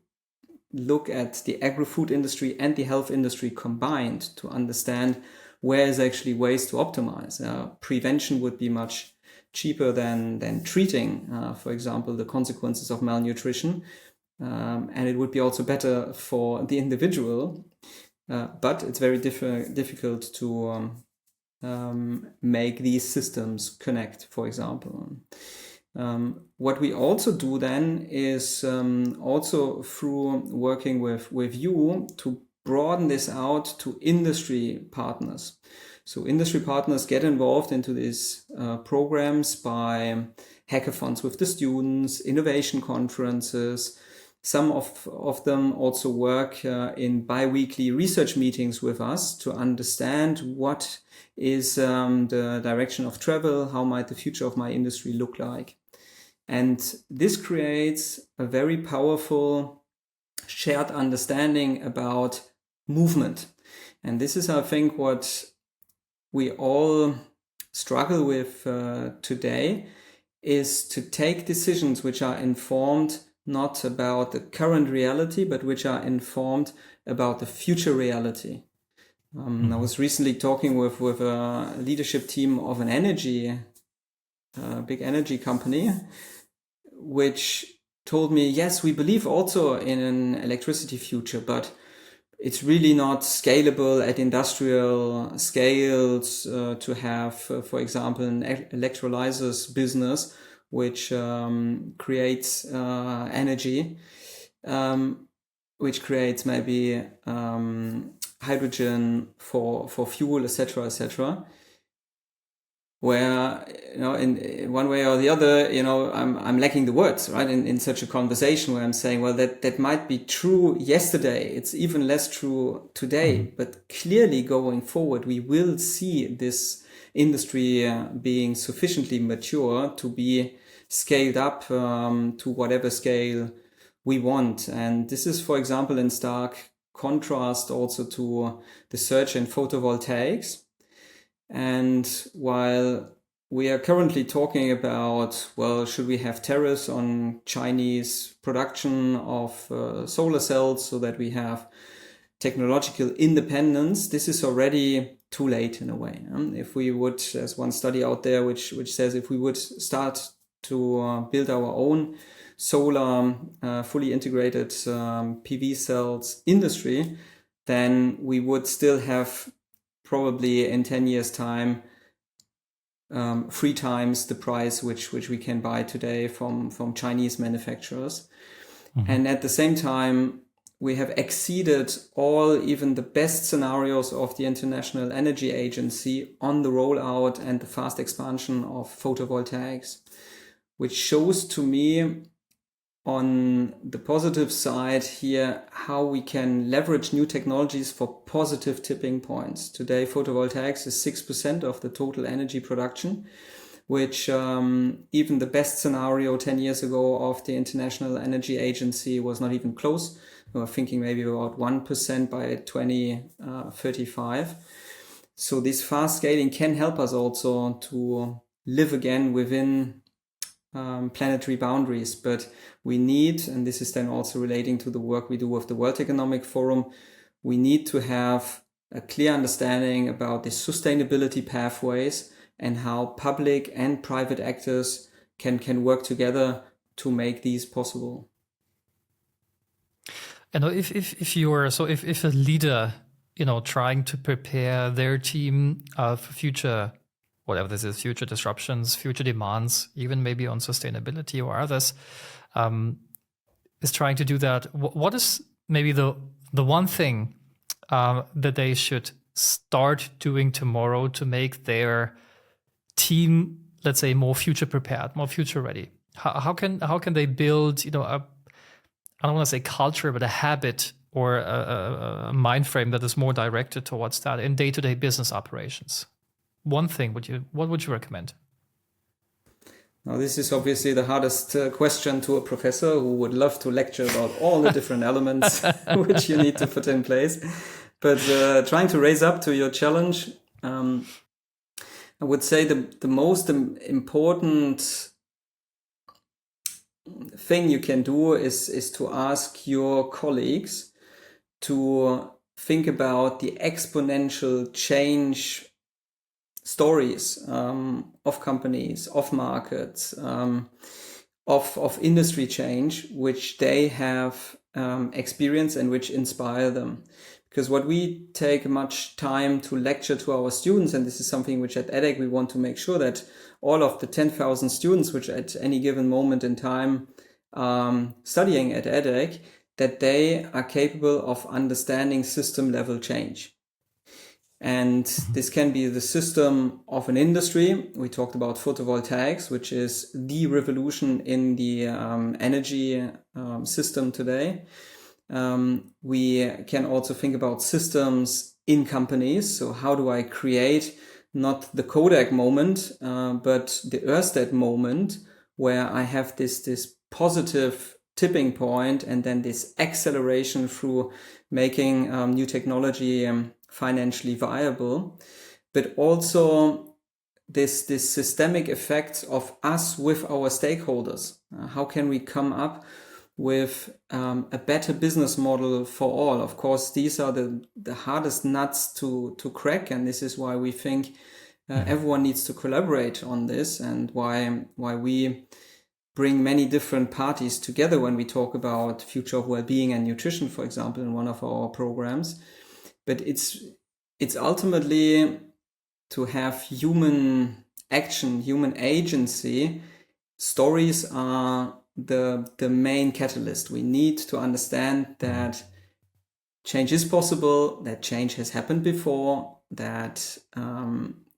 look at the agro-food industry and the health industry combined to understand where is actually ways to optimize. Prevention would be much cheaper than treating, for example, the consequences of malnutrition. And it would be also better for the individual. But it's very difficult to make these systems connect, for example. What we also do then is also through working with you to broaden this out to industry partners. So industry partners get involved into these programs by hackathons with the students, innovation conferences. Some of them also work in bi-weekly research meetings with us to understand what is the direction of travel, how might the future of my industry look like. And this creates a very powerful shared understanding about movement. And this is, I think, what we all struggle with today, is to take decisions which are informed not about the current reality, but which are informed about the future reality. I was recently talking with a leadership team of an big energy company, which told me, yes, we believe also in an electricity future, but it's really not scalable at industrial scales to have, for example, an electrolyzers business which creates energy, which creates maybe hydrogen for fuel, etc., etc. Where, in one way or the other, I'm lacking the words, right? In such a conversation where I'm saying, well, that might be true yesterday. It's even less true today. But clearly going forward, we will see this industry being sufficiently mature to be scaled up to whatever scale we want. And this is, for example, in stark contrast also to the surge in photovoltaics. And while we are currently talking about, well, should we have tariffs on Chinese production of solar cells so that we have technological independence, this is already too late in a way. If we would, there's one study out there which says if we would start to build our own solar fully integrated PV cells industry, then we would still have probably in 10 years time 3 times the price which we can buy today from Chinese manufacturers. And at the same time, we have exceeded all, even the best scenarios of the International Energy Agency on the rollout and the fast expansion of photovoltaics, which shows to me on the positive side here how we can leverage new technologies for positive tipping points. Today, photovoltaics is 6% of the total energy production, which even the best scenario 10 years ago of the International Energy Agency was not even close. We were thinking maybe about 1% by 2035. So this fast scaling can help us also to live again within planetary boundaries. But we need, and this is then also relating to the work we do with the World Economic Forum, we need to have a clear understanding about the sustainability pathways and how public and private actors can work together to make these possible. And if a leader, trying to prepare their team for future, whatever this is, future disruptions, future demands, even maybe on sustainability or others, is trying to do that, what is maybe the one thing that they should start doing tomorrow to make their team, let's say, more future prepared, more future ready? How can they build, I don't want to say culture, but a habit or a mind frame that is more directed towards that in day-to-day business operations? One thing, what would you recommend? Now, this is obviously the hardest question to a professor who would love to lecture about all the different elements which you need to put in place. But trying to raise up to your challenge, I would say the most important thing you can do is to ask your colleagues to think about the exponential change stories of companies, of markets, of industry change, which they have experienced and which inspire them. Because what we take much time to lecture to our students, and this is something which at edX we want to make sure that all of the 10,000 students which at any given moment in time studying at edX, that they are capable of understanding system level change. And this can be the system of an industry. We talked about photovoltaics, which is the revolution in the energy system today. We can also think about systems in companies. So how do I create not the Kodak moment, but the Ørsted moment, where I have this positive tipping point and then this acceleration through making new technology financially viable, but also this systemic effect of us with our stakeholders. How can we come up with a better business model for all? Of course, these are the hardest nuts to crack, and this is why we think everyone needs to collaborate on this, and why we bring many different parties together when we talk about future of well-being and nutrition, for example, in one of our programs. But it's ultimately to have human action, human agency. Stories are the main catalyst. We need to understand that change is possible, that change has happened before, that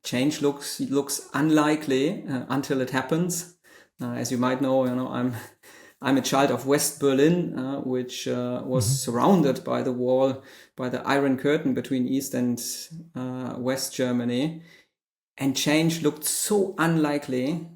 change looks unlikely until it happens. As you might know, I'm a child of West Berlin, which was surrounded by the wall, by the Iron Curtain between East and West Germany. And change looked so unlikely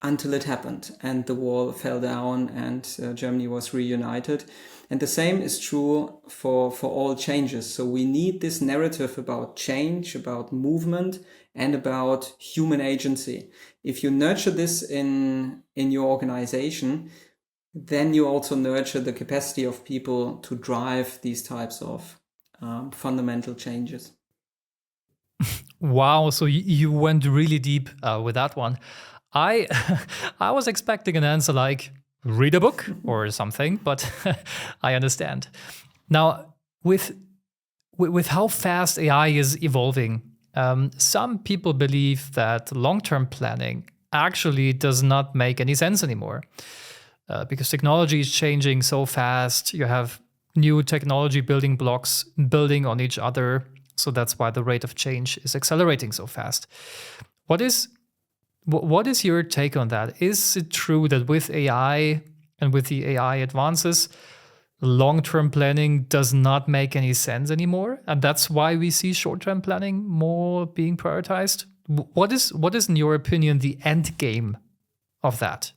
until it happened and the wall fell down and Germany was reunited. And the same is true for all changes. So we need this narrative about change, about movement, and about human agency. If you nurture this in your organization, then you also nurture the capacity of people to drive these types of fundamental changes. Wow, so you went really deep with that one. I was expecting an answer like read a book or something, but I understand. Now, with how fast AI is evolving, some people believe that long-term planning actually does not make any sense anymore because technology is changing so fast. You have new technology building blocks building on each other. So that's why the rate of change is accelerating so fast. What is your take on that? Is it true that with AI and with the AI advances, long-term planning does not make any sense anymore, and that's why we see short-term planning more being prioritized? What is, in your opinion, the end game of that?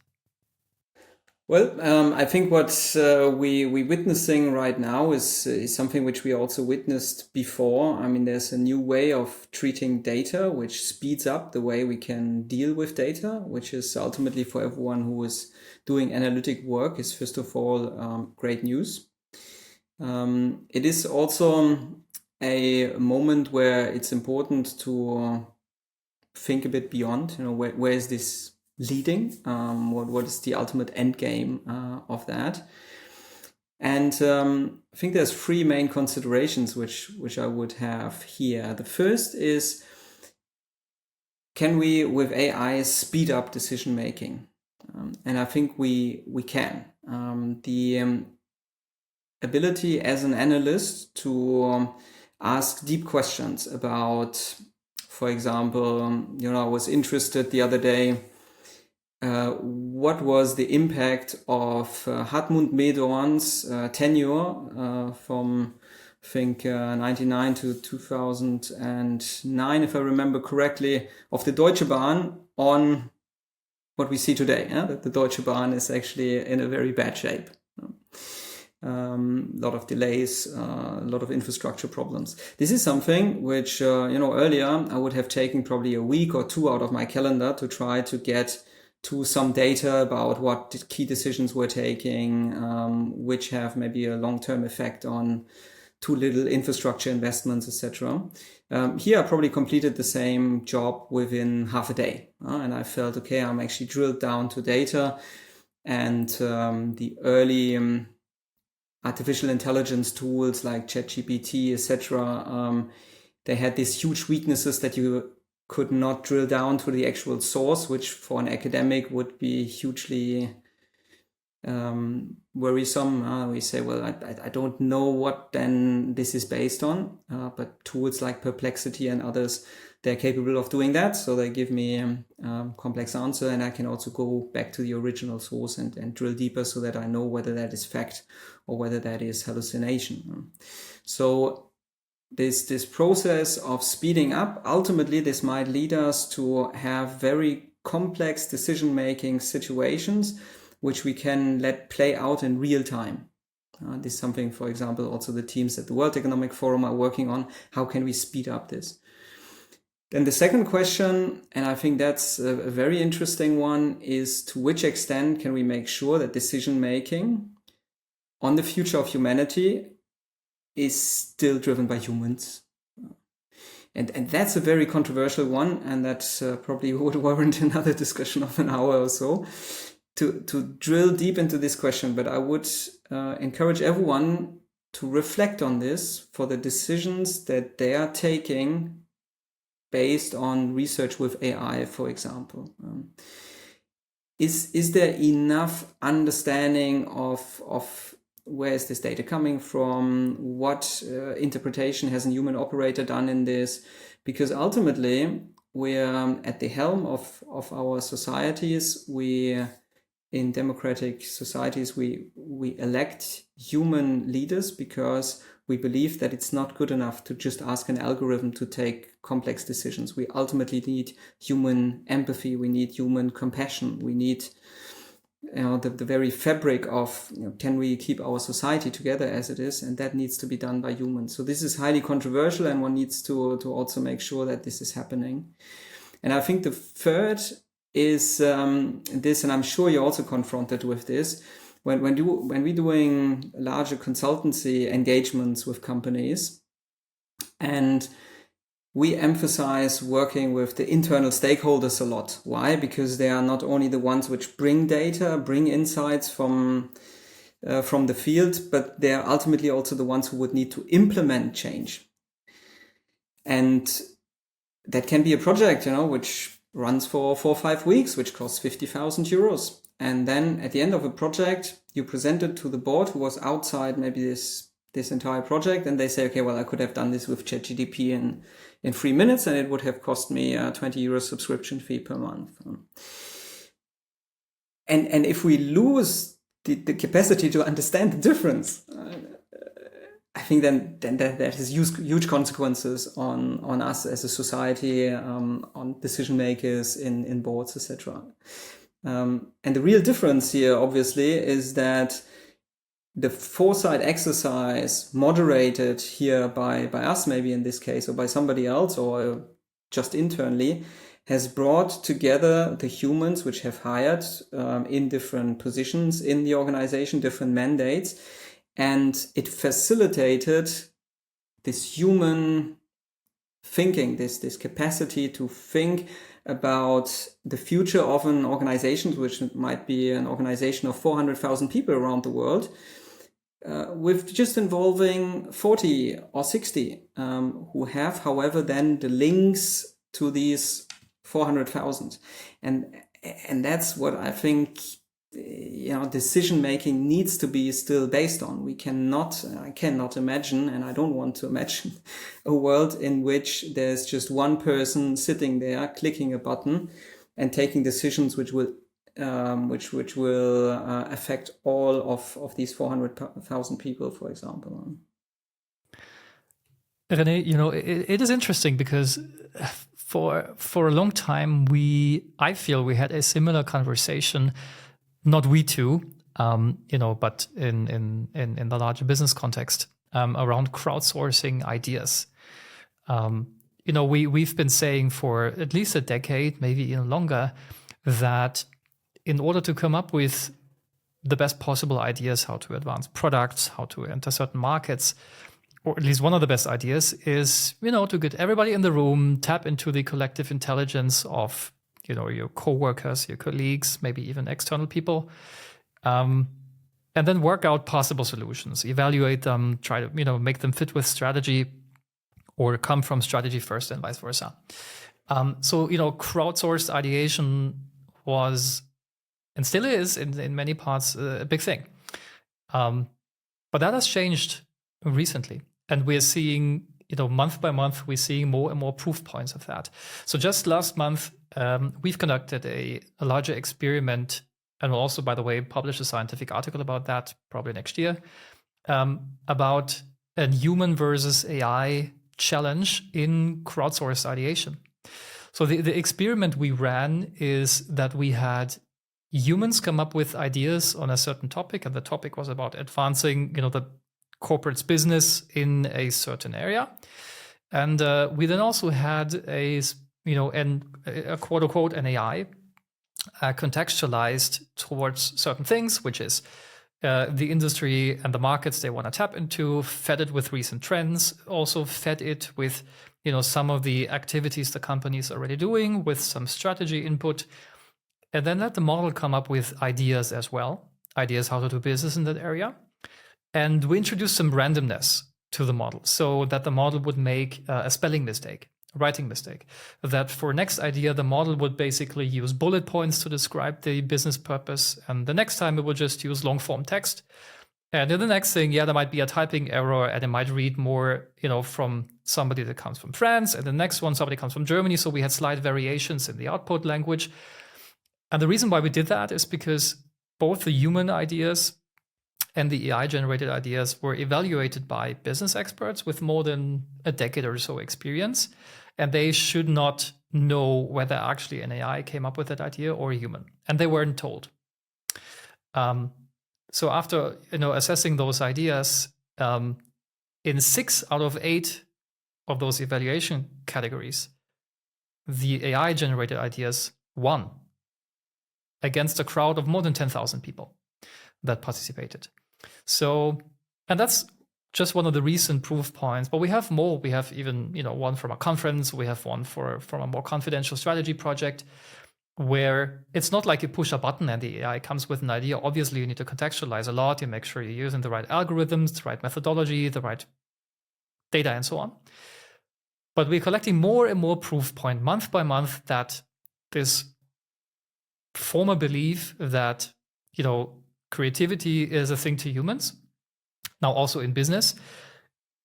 Well, I think what we're witnessing right now is something which we also witnessed before. I mean, there's a new way of treating data, which speeds up the way we can deal with data, which is ultimately for everyone who is doing analytic work is first of all great news. It is also a moment where it's important to think a bit beyond, where is this leading? What is the ultimate end game of that? And I think there's three main considerations which I would have here. The first is, can we with AI speed up decision making? And I think we can. The ability as an analyst to ask deep questions about, for example, I was interested the other day, what was the impact of Hartmut Medorn's tenure from, I think, 99 to 2009, if I remember correctly, of the Deutsche Bahn on what we see today. That the Deutsche Bahn is actually in a very bad shape. A lot of delays, a lot of infrastructure problems. This is something which, earlier I would have taken probably a week or two out of my calendar to try to get to some data about what key decisions we're taking, which have maybe a long-term effect on too little infrastructure investments, etc. Here I probably completed the same job within half a day. And I felt, okay, I'm actually drilled down to data, and the early artificial intelligence tools like ChatGPT, etc., they had these huge weaknesses that you could not drill down to the actual source, which for an academic would be hugely worrisome. We say, well, I don't know what then this is based on, but tools like Perplexity and others, they're capable of doing that. So they give me a complex answer, and I can also go back to the original source and drill deeper so that I know whether that is fact or whether that is hallucination. So this process of speeding up, ultimately this might lead us to have very complex decision-making situations which we can let play out in real time. This is something, for example, also the teams at the World Economic Forum are working on. How can we speed up this? Then the second question, and I think that's a very interesting one, is to which extent can we make sure that decision-making on the future of humanity is still driven by humans? And that's a very controversial one, and that probably would warrant another discussion of an hour or so to drill deep into this question. But I would encourage everyone to reflect on this for the decisions that they are taking based on research with AI, for example. Is there enough understanding of where is this data coming from? What interpretation has a human operator done in this? Because ultimately, we're at the helm of our societies. In democratic societies, we elect human leaders because we believe that it's not good enough to just ask an algorithm to take complex decisions. We ultimately need human empathy. We need human compassion. We need the very fabric of, can we keep our society together as it is? And that needs to be done by humans. So this is highly controversial, and one needs to also make sure that this is happening. And I think the third is this, and I'm sure you're also confronted with this, when we're doing larger consultancy engagements with companies, and we emphasize working with the internal stakeholders a lot. Why? Because they are not only the ones which bring data, bring insights from the field, but they are ultimately also the ones who would need to implement change. And that can be a project, which runs for 4 or 5 weeks, which costs 50,000 euros. And then at the end of a project, you present it to the board who was outside maybe this entire project, and they say, okay, well, I could have done this with ChatGPT in 3 minutes, and it would have cost me a 20 euro subscription fee per month. And if we lose the capacity to understand the difference, I think then that has huge consequences on us as a society, on decision makers in boards, etc. And the real difference here, obviously, is that the foresight exercise, moderated here by us, maybe in this case, or by somebody else, or just internally, has brought together the humans which have hired in different positions in the organization, different mandates, and it facilitated this human thinking, this capacity to think about the future of an organization, which might be an organization of 400,000 people around the world, with just involving 40 or 60 who have, however, then the links to these 400,000. And that's what I think decision making needs to be still based on. I cannot imagine, and I don't want to imagine, a world in which there's just one person sitting there clicking a button and taking decisions which will affect all of these 400,000 people, for example. René, it is interesting because for a long time I feel we had a similar conversation. Not we two, but in the larger business context, around crowdsourcing ideas. We've been saying for at least a decade, maybe even longer, that in order to come up with the best possible ideas, how to advance products, how to enter certain markets, or at least one of the best ideas is, to get everybody in the room, tap into the collective intelligence of your coworkers, your colleagues, maybe even external people, and then work out possible solutions, evaluate them, try to make them fit with strategy, or come from strategy first, and vice versa. So crowdsourced ideation was, and still is, in many parts, a big thing. But that has changed recently, and we're seeing, month by month, we're seeing more and more proof points of that. So just last month, we've conducted a larger experiment, and we'll also, by the way, publish a scientific article about that probably next year, about a human versus AI challenge in crowdsourced ideation. So the experiment we ran is that we had humans come up with ideas on a certain topic, and the topic was about advancing, the corporate's business in a certain area. And we then also had a quote unquote an AI contextualized towards certain things, which is the industry and the markets they want to tap into, fed it with recent trends, also fed it with some of the activities the company is already doing, with some strategy input, and then let the model come up with ideas as well, ideas how to do business in that area. And we introduced some randomness to the model so that the model would make a spelling mistake, a writing mistake. That for next idea, the model would basically use bullet points to describe the business purpose. And the next time it would just use long form text. And then the next thing, there might be a typing error, and it might read more, from somebody that comes from France. And the next one, somebody comes from Germany. So we had slight variations in the output language. And the reason why we did that is because both the human ideas and the AI-generated ideas were evaluated by business experts with more than a decade or so experience, and they should not know whether actually an AI came up with that idea or a human, and they weren't told. So after assessing those ideas, in 6 out of 8 of those evaluation categories, the AI-generated ideas won against a crowd of more than 10,000 people that participated. So, and that's just one of the recent proof points, but we have more. We have even, one from a conference. We have one from a more confidential strategy project, where it's not like you push a button and the AI comes with an idea. Obviously, you need to contextualize a lot. You make sure you're using the right algorithms, the right methodology, the right data, and so on. But we're collecting more and more proof point month by month that this former belief that, creativity is a thing to humans, now also in business,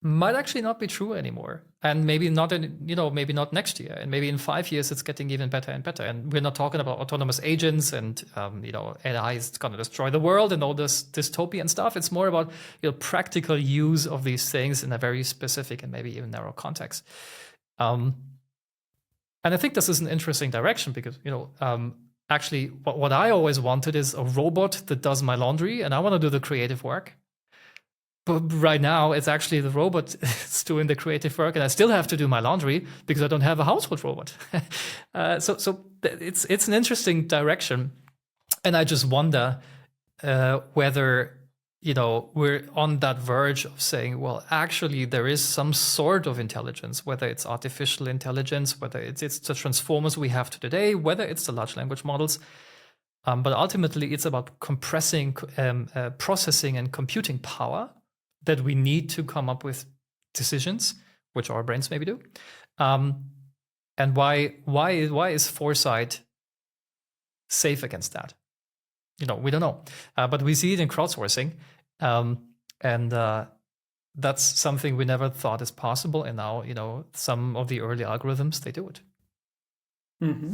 might actually not be true anymore. And maybe not maybe not next year. And maybe in 5 years, it's getting even better and better. And we're not talking about autonomous agents and, AI is going to destroy the world and all this dystopian stuff. It's more about, practical use of these things in a very specific and maybe even narrow context. And I think this is an interesting direction because, actually what I always wanted is a robot that does my laundry and I want to do the creative work. But right now, it's actually the robot that's doing the creative work, and I still have to do my laundry because I don't have a household robot. So it's an interesting direction, and I just wonder whether we're on that verge of saying, well, actually, there is some sort of intelligence, whether it's artificial intelligence, whether it's the transformers we have today, whether it's the large language models. But ultimately, it's about compressing, processing, and computing power that we need to come up with decisions, which our brains maybe do. And why is foresight safe against that? We don't know. But we see it in crowdsourcing. And that's something we never thought is possible. And now, some of the early algorithms, they do it. Mm-hmm.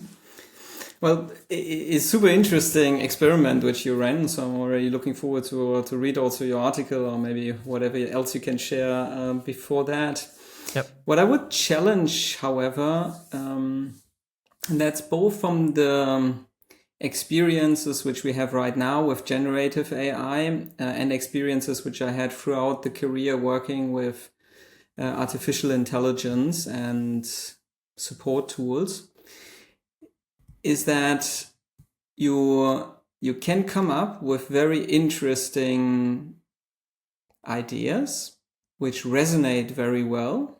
Well, it's super interesting experiment which you ran, so I'm already looking forward to read also your article or maybe whatever else you can share before that. Yep. What I would challenge, however, and that's both from the experiences which we have right now with generative AI and experiences which I had throughout the career working with artificial intelligence and support tools, is that you can come up with very interesting ideas which resonate very well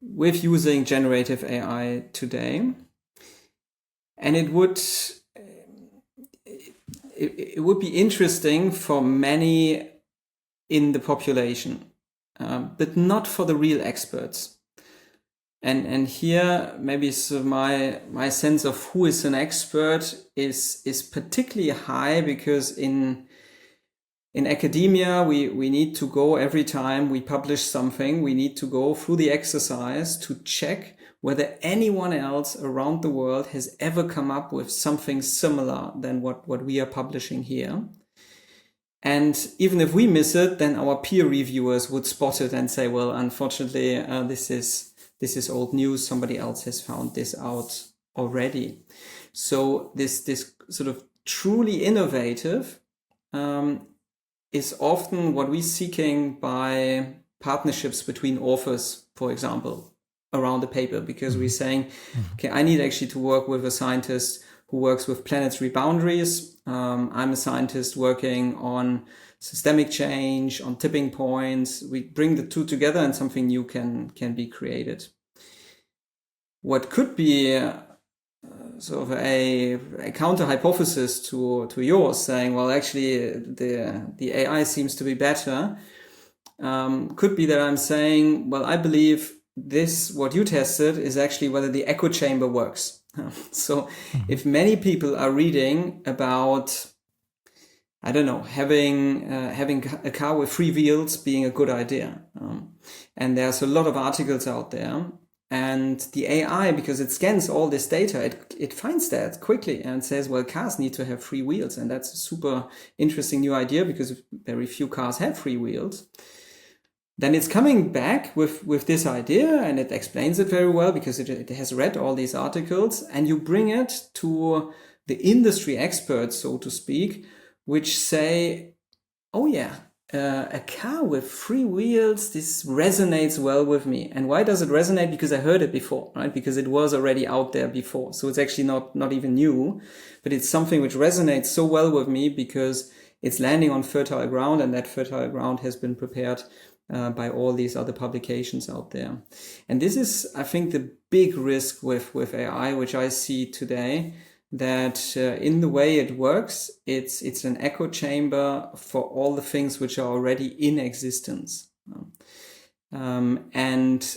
with using generative AI today. And it would be interesting for many in the population, but not for the real experts. And here, maybe my sense of who is an expert is particularly high because in academia, we need to go every time we publish something, we need to go through the exercise to check whether anyone else around the world has ever come up with something similar than what we are publishing here. And even if we miss it, then our peer reviewers would spot it and say, well, unfortunately, this is old news. Somebody else has found this out already. So this sort of truly innovative is often what we're seeking by partnerships between authors, for example, around the paper, because we're saying, okay, I need actually to work with a scientist who works with planetary boundaries. I'm a scientist working on systemic change, on tipping points. We bring the two together and something new can be created. What could be sort of a counter hypothesis to yours, saying, well, actually the AI seems to be better, could be that I'm saying, well, I believe what you tested is actually whether the echo chamber works. So if many people are reading about, I don't know, having a car with 3 wheels being a good idea, and there's a lot of articles out there, and the AI, because it scans all this data, it finds that quickly and says, well, cars need to have 3 wheels, and that's a super interesting new idea because very few cars have 3 wheels. Then it's coming back with this idea, and it explains it very well because it has read all these articles, and you bring it to the industry experts, so to speak, which say, oh yeah, a car with 3 wheels, this resonates well with me. And why does it resonate? Because I heard it before, right? Because it was already out there before. So it's actually not even new, but it's something which resonates so well with me because it's landing on fertile ground, and that fertile ground has been prepared by all these other publications out there. And this is, I think, the big risk with AI, which I see today, that in the way it works, it's an echo chamber for all the things which are already in existence. And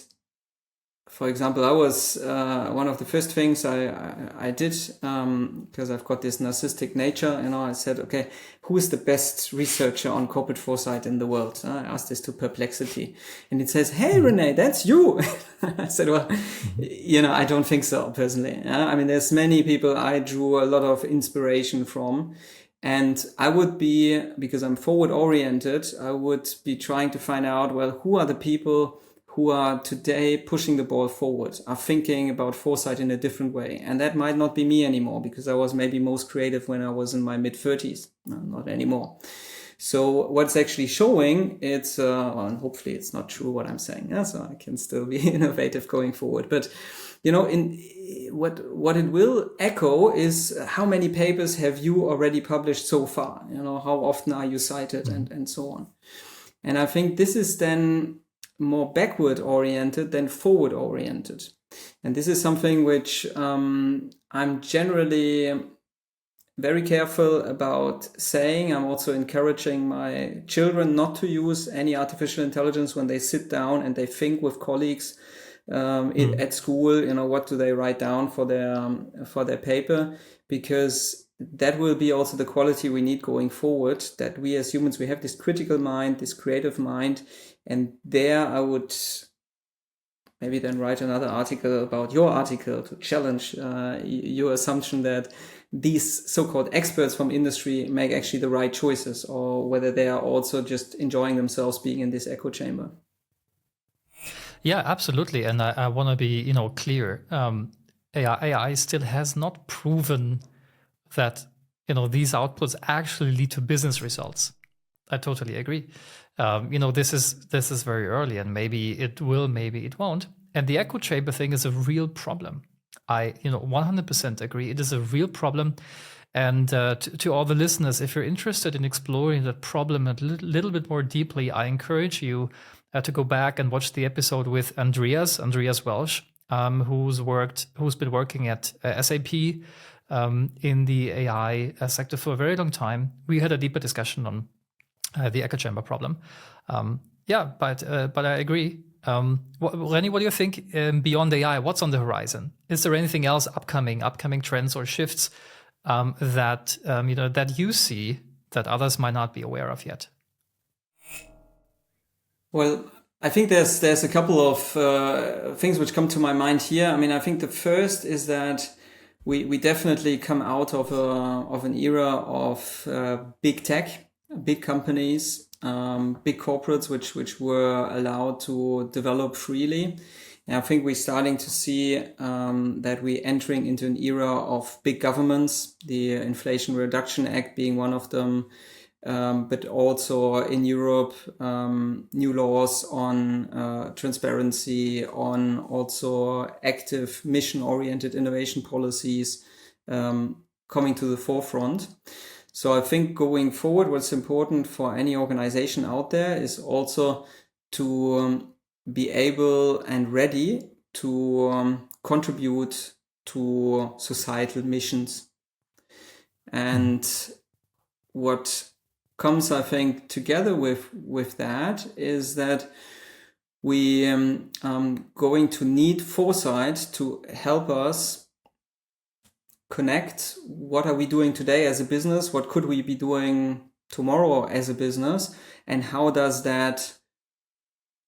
for example, I was one of the first things I did, because I've got this narcissistic nature, I said, okay, who is the best researcher on corporate foresight in the world? I asked this to Perplexity, and it says, hey, René, that's you. I said, well, I don't think so, personally. I mean, there's many people I drew a lot of inspiration from. And I would be, because I'm forward oriented, I would be trying to find out, well, who are the people who are today pushing the ball forward, are thinking about foresight in a different way. And that might not be me anymore, because I was maybe most creative when I was in my mid-30s. No, not anymore. So what's actually showing, it's, and hopefully it's not true what I'm saying, so I can still be innovative going forward. But, in what it will echo is how many papers have you already published so far? How often are you cited, and so on. And I think this is then more backward oriented than forward oriented. And this is something which I'm generally very careful about saying. I'm also encouraging my children not to use any artificial intelligence when they sit down and they think with colleagues at school. What do they write down for their paper? Because that will be also the quality we need going forward, that we as humans, we have this critical mind, this creative mind. And there I would maybe then write another article about your article to challenge your assumption that these so-called experts from industry make actually the right choices, or whether they are also just enjoying themselves being in this echo chamber. Yeah, absolutely. And I want to be, clear. AI still has not proven that, these outputs actually lead to business results. I totally agree. This is very early, and maybe it will, maybe it won't. And the echo chamber thing is a real problem. I 100% agree. It is a real problem. And to all the listeners, if you're interested in exploring that problem a little bit more deeply, I encourage you to go back and watch the episode with Andreas Welsh, who's been working at SAP in the AI sector for a very long time. We had a deeper discussion on the echo chamber problem. But I agree. René, what do you think beyond AI? What's on the horizon? Is there anything else upcoming trends or shifts that you see that others might not be aware of yet? Well, I think there's a couple of things which come to my mind here. I mean, I think the first is that we definitely come out of an era of big tech, big companies, big corporates, which were allowed to develop freely. And I think we're starting to see that we're entering into an era of big governments, the Inflation Reduction Act being one of them, but also in Europe, new laws on transparency, on also active mission-oriented innovation policies coming to the forefront. So I think going forward, what's important for any organization out there is also to be able and ready to contribute to societal missions. And what comes, I think, together with that is that we going to need foresight to help us connect what are we doing today as a business, what could we be doing tomorrow as a business, and how does that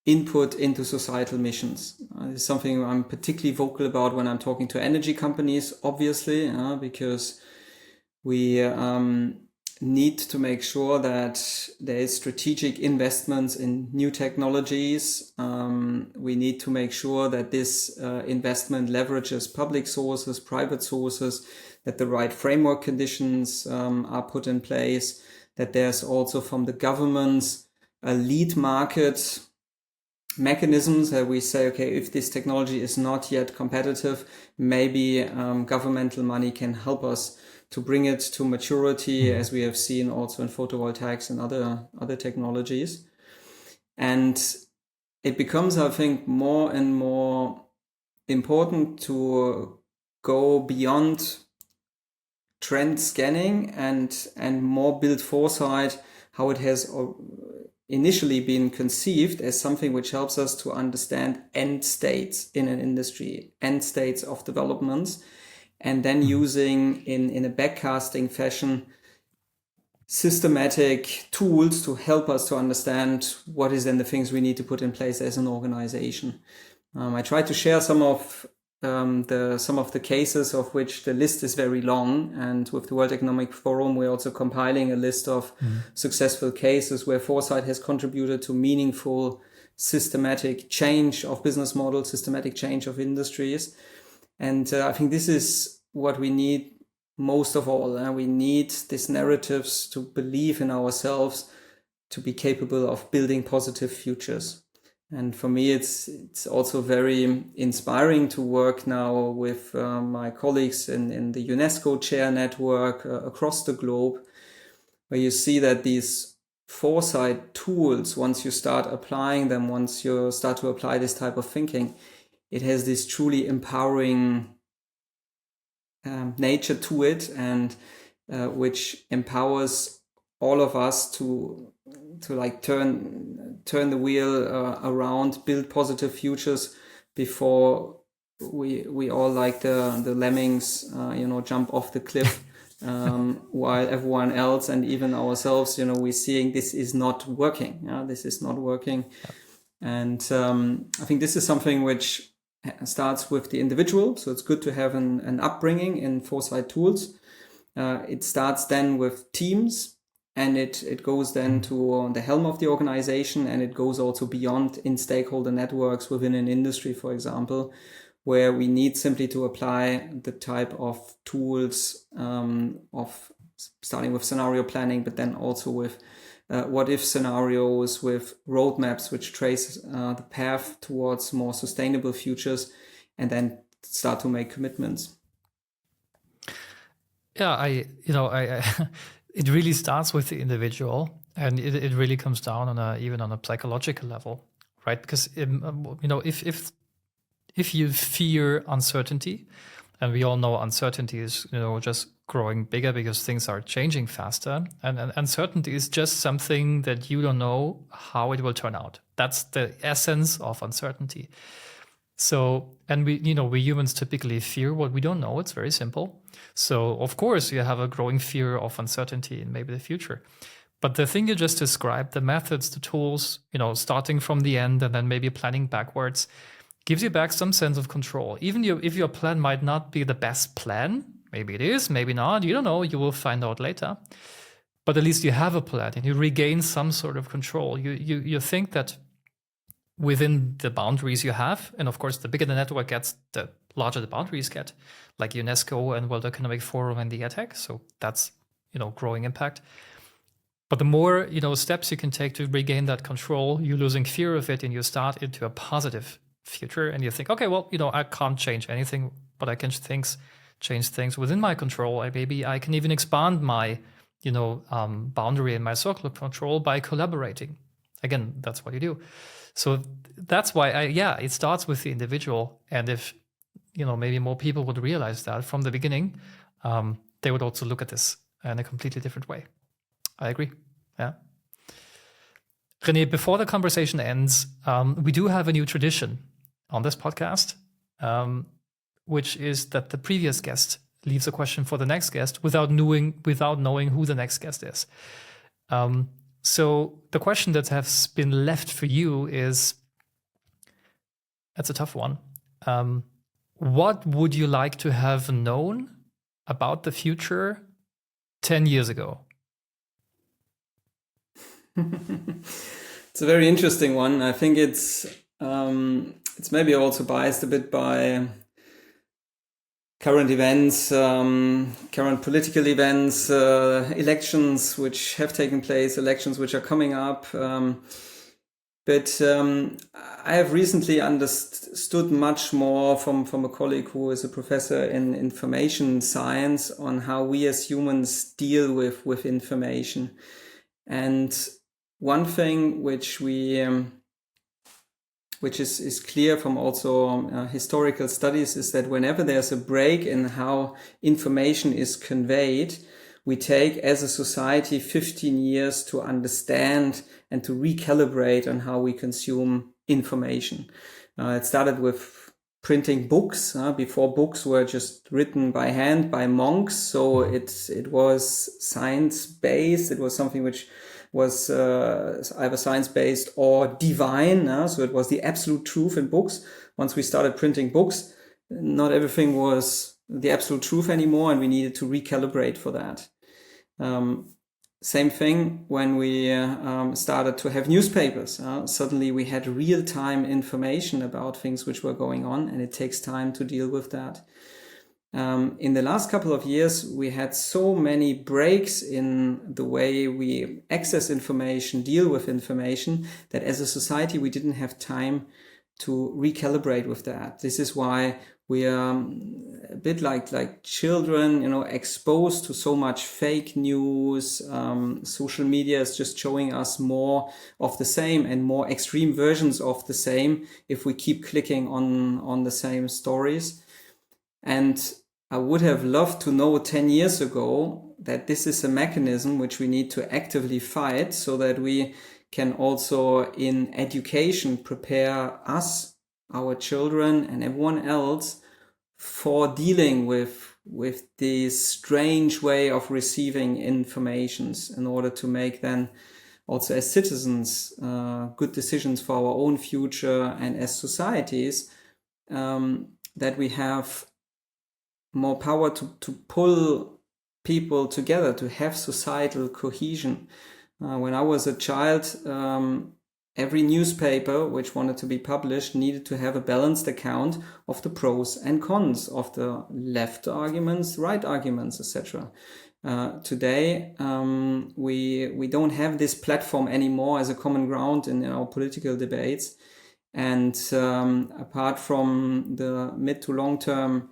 input into societal missions. This is something I'm particularly vocal about when I'm talking to energy companies, obviously, because we need to make sure that there is strategic investments in new technologies. We need to make sure that this investment leverages public sources, private sources, that the right framework conditions are put in place, that there's also from the governments a lead market mechanisms that we say, okay, if this technology is not yet competitive, maybe governmental money can help us to bring it to maturity, as we have seen also in photovoltaics and other technologies. And it becomes, I think, more and more important to go beyond trend scanning and more build foresight, how it has initially been conceived as something which helps us to understand end states in an industry, end states of developments, and then using in a backcasting fashion systematic tools to help us to understand what is then the things we need to put in place as an organization. I tried to share some of the cases, of which the list is very long, and with the World Economic Forum we're also compiling a list of successful cases where foresight has contributed to meaningful systematic change of business models, systematic change of industries. And I think this is what we need most of all. We need these narratives to believe in ourselves, to be capable of building positive futures. And for me, it's also very inspiring to work now with my colleagues in the UNESCO Chair Network across the globe, where you see that these foresight tools, once you start applying them, once you start to apply this type of thinking, it has this truly empowering nature to it, and which empowers all of us to like turn the wheel around, build positive futures before we all, like the lemmings, jump off the cliff, while everyone else and even ourselves, we're seeing this is not working. This is not working. And I think this is something which starts with the individual. So it's good to have an upbringing in foresight tools. It starts then with teams, and it goes then to the helm of the organization, and it goes also beyond in stakeholder networks within an industry, for example, where we need simply to apply the type of tools of starting with scenario planning, but then also with what if scenarios, with roadmaps which trace the path towards more sustainable futures, and then start to make commitments. Yeah, it really starts with the individual, and it really comes down on even on a psychological level, right? Because if you fear uncertainty, and we all know uncertainty is just growing bigger because things are changing faster, and uncertainty is just something that you don't know how it will turn out. That's the essence of uncertainty. So, and we humans typically fear what we don't know. It's very simple. So, of course, you have a growing fear of uncertainty in maybe the future. But the thing you just described, the methods, the tools, starting from the end and then maybe planning backwards, gives you back some sense of control. Even if your plan might not be the best plan, maybe it is, maybe not, you don't know, you will find out later. But at least you have a plan and you regain some sort of control. You think that within the boundaries you have, and of course, the bigger the network gets, the larger the boundaries get, like UNESCO and World Economic Forum and the ETEC. So that's, growing impact. But the more, steps you can take to regain that control, you're losing fear of it and you start into a positive future, and you think, okay, well, I can't change anything, but I can change things within my control. Maybe I can even expand my, boundary and my circle of control by collaborating. Again, that's what you do. So that's why it starts with the individual. And if, maybe more people would realize that from the beginning, they would also look at this in a completely different way. I agree. Yeah. René, before the conversation ends, we do have a new tradition on this podcast, which is that the previous guest leaves a question for the next guest without knowing who the next guest is. So the question that has been left for you is, that's a tough one. What would you like to have known about the future 10 years ago? It's a very interesting one. I think it's maybe also biased a bit by current events, current political events, elections which have taken place, elections which are coming up. But I have recently understood much more from a colleague who is a professor in information science on how we as humans deal with information. And one thing which is clear from also historical studies is that whenever there's a break in how information is conveyed, we take as a society 15 years to understand and to recalibrate on how we consume information. It started with printing books. Before, books were just written by hand by monks, so it was science-based. It was something which was either science-based or divine. So it was the absolute truth in books. Once we started printing books, not everything was the absolute truth anymore, and we needed to recalibrate for that. Same thing when we started to have newspapers. Suddenly we had real-time information about things which were going on, and it takes time to deal with that. In the last couple of years, we had so many breaks in the way we access information, deal with information, that as a society, we didn't have time to recalibrate with that. This is why we are a bit like children, exposed to so much fake news. Social media is just showing us more of the same and more extreme versions of the same if we keep clicking on the same stories. And I would have loved to know 10 years ago that this is a mechanism which we need to actively fight, so that we can also in education prepare us, our children and everyone else for dealing with this strange way of receiving informations, in order to make then also as citizens good decisions for our own future, and as societies that we have more power to pull people together, to have societal cohesion. When I was a child, every newspaper which wanted to be published needed to have a balanced account of the pros and cons, of the left arguments, right arguments, etc. Today, we don't have this platform anymore as a common ground in our political debates. And apart from the mid to long term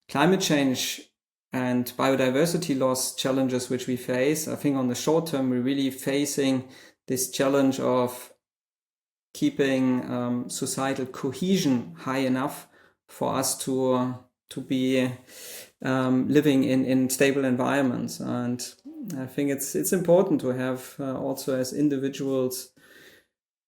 climate change and biodiversity loss challenges which we face, I think on the short term, we're really facing this challenge of keeping societal cohesion high enough for us to be living in stable environments. And I think it's important to have also as individuals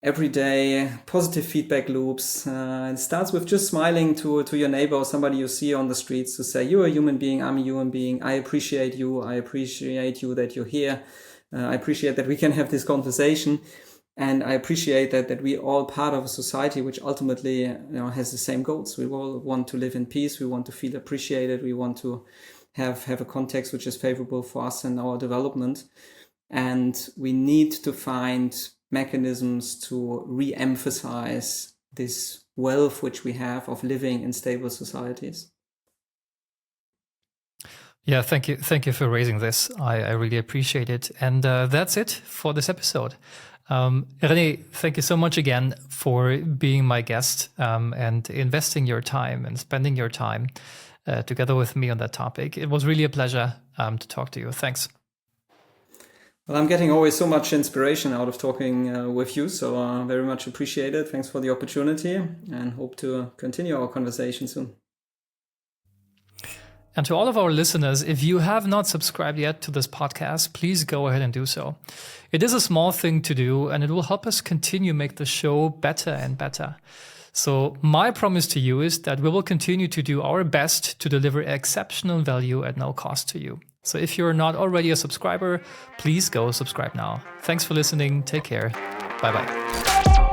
everyday positive feedback loops. It starts with just smiling to your neighbor or somebody you see on the streets, to say, you're a human being, I'm a human being, I appreciate you that you're here, I appreciate that we can have this conversation, and I appreciate that we all part of a society which ultimately has the same goals. We all want to live in peace, we want to feel appreciated, we want to have a context which is favorable for us and our development, and we need to find mechanisms to re-emphasize this wealth which we have of living in stable societies. Yeah, thank you for raising this. I really appreciate it. And that's it for this episode. René, thank you so much again for being my guest and investing your time and spending your time together with me on that topic. It was really a pleasure to talk to you. Thanks. Well, I'm getting always so much inspiration out of talking with you, so very much appreciated. Thanks for the opportunity, and hope to continue our conversation soon. And to all of our listeners, if you have not subscribed yet to this podcast, please go ahead and do so. It is a small thing to do, and it will help us continue make the show better and better. So my promise to you is that we will continue to do our best to deliver exceptional value at no cost to you. So if you're not already a subscriber, please go subscribe now. Thanks for listening. Take care. Bye-bye.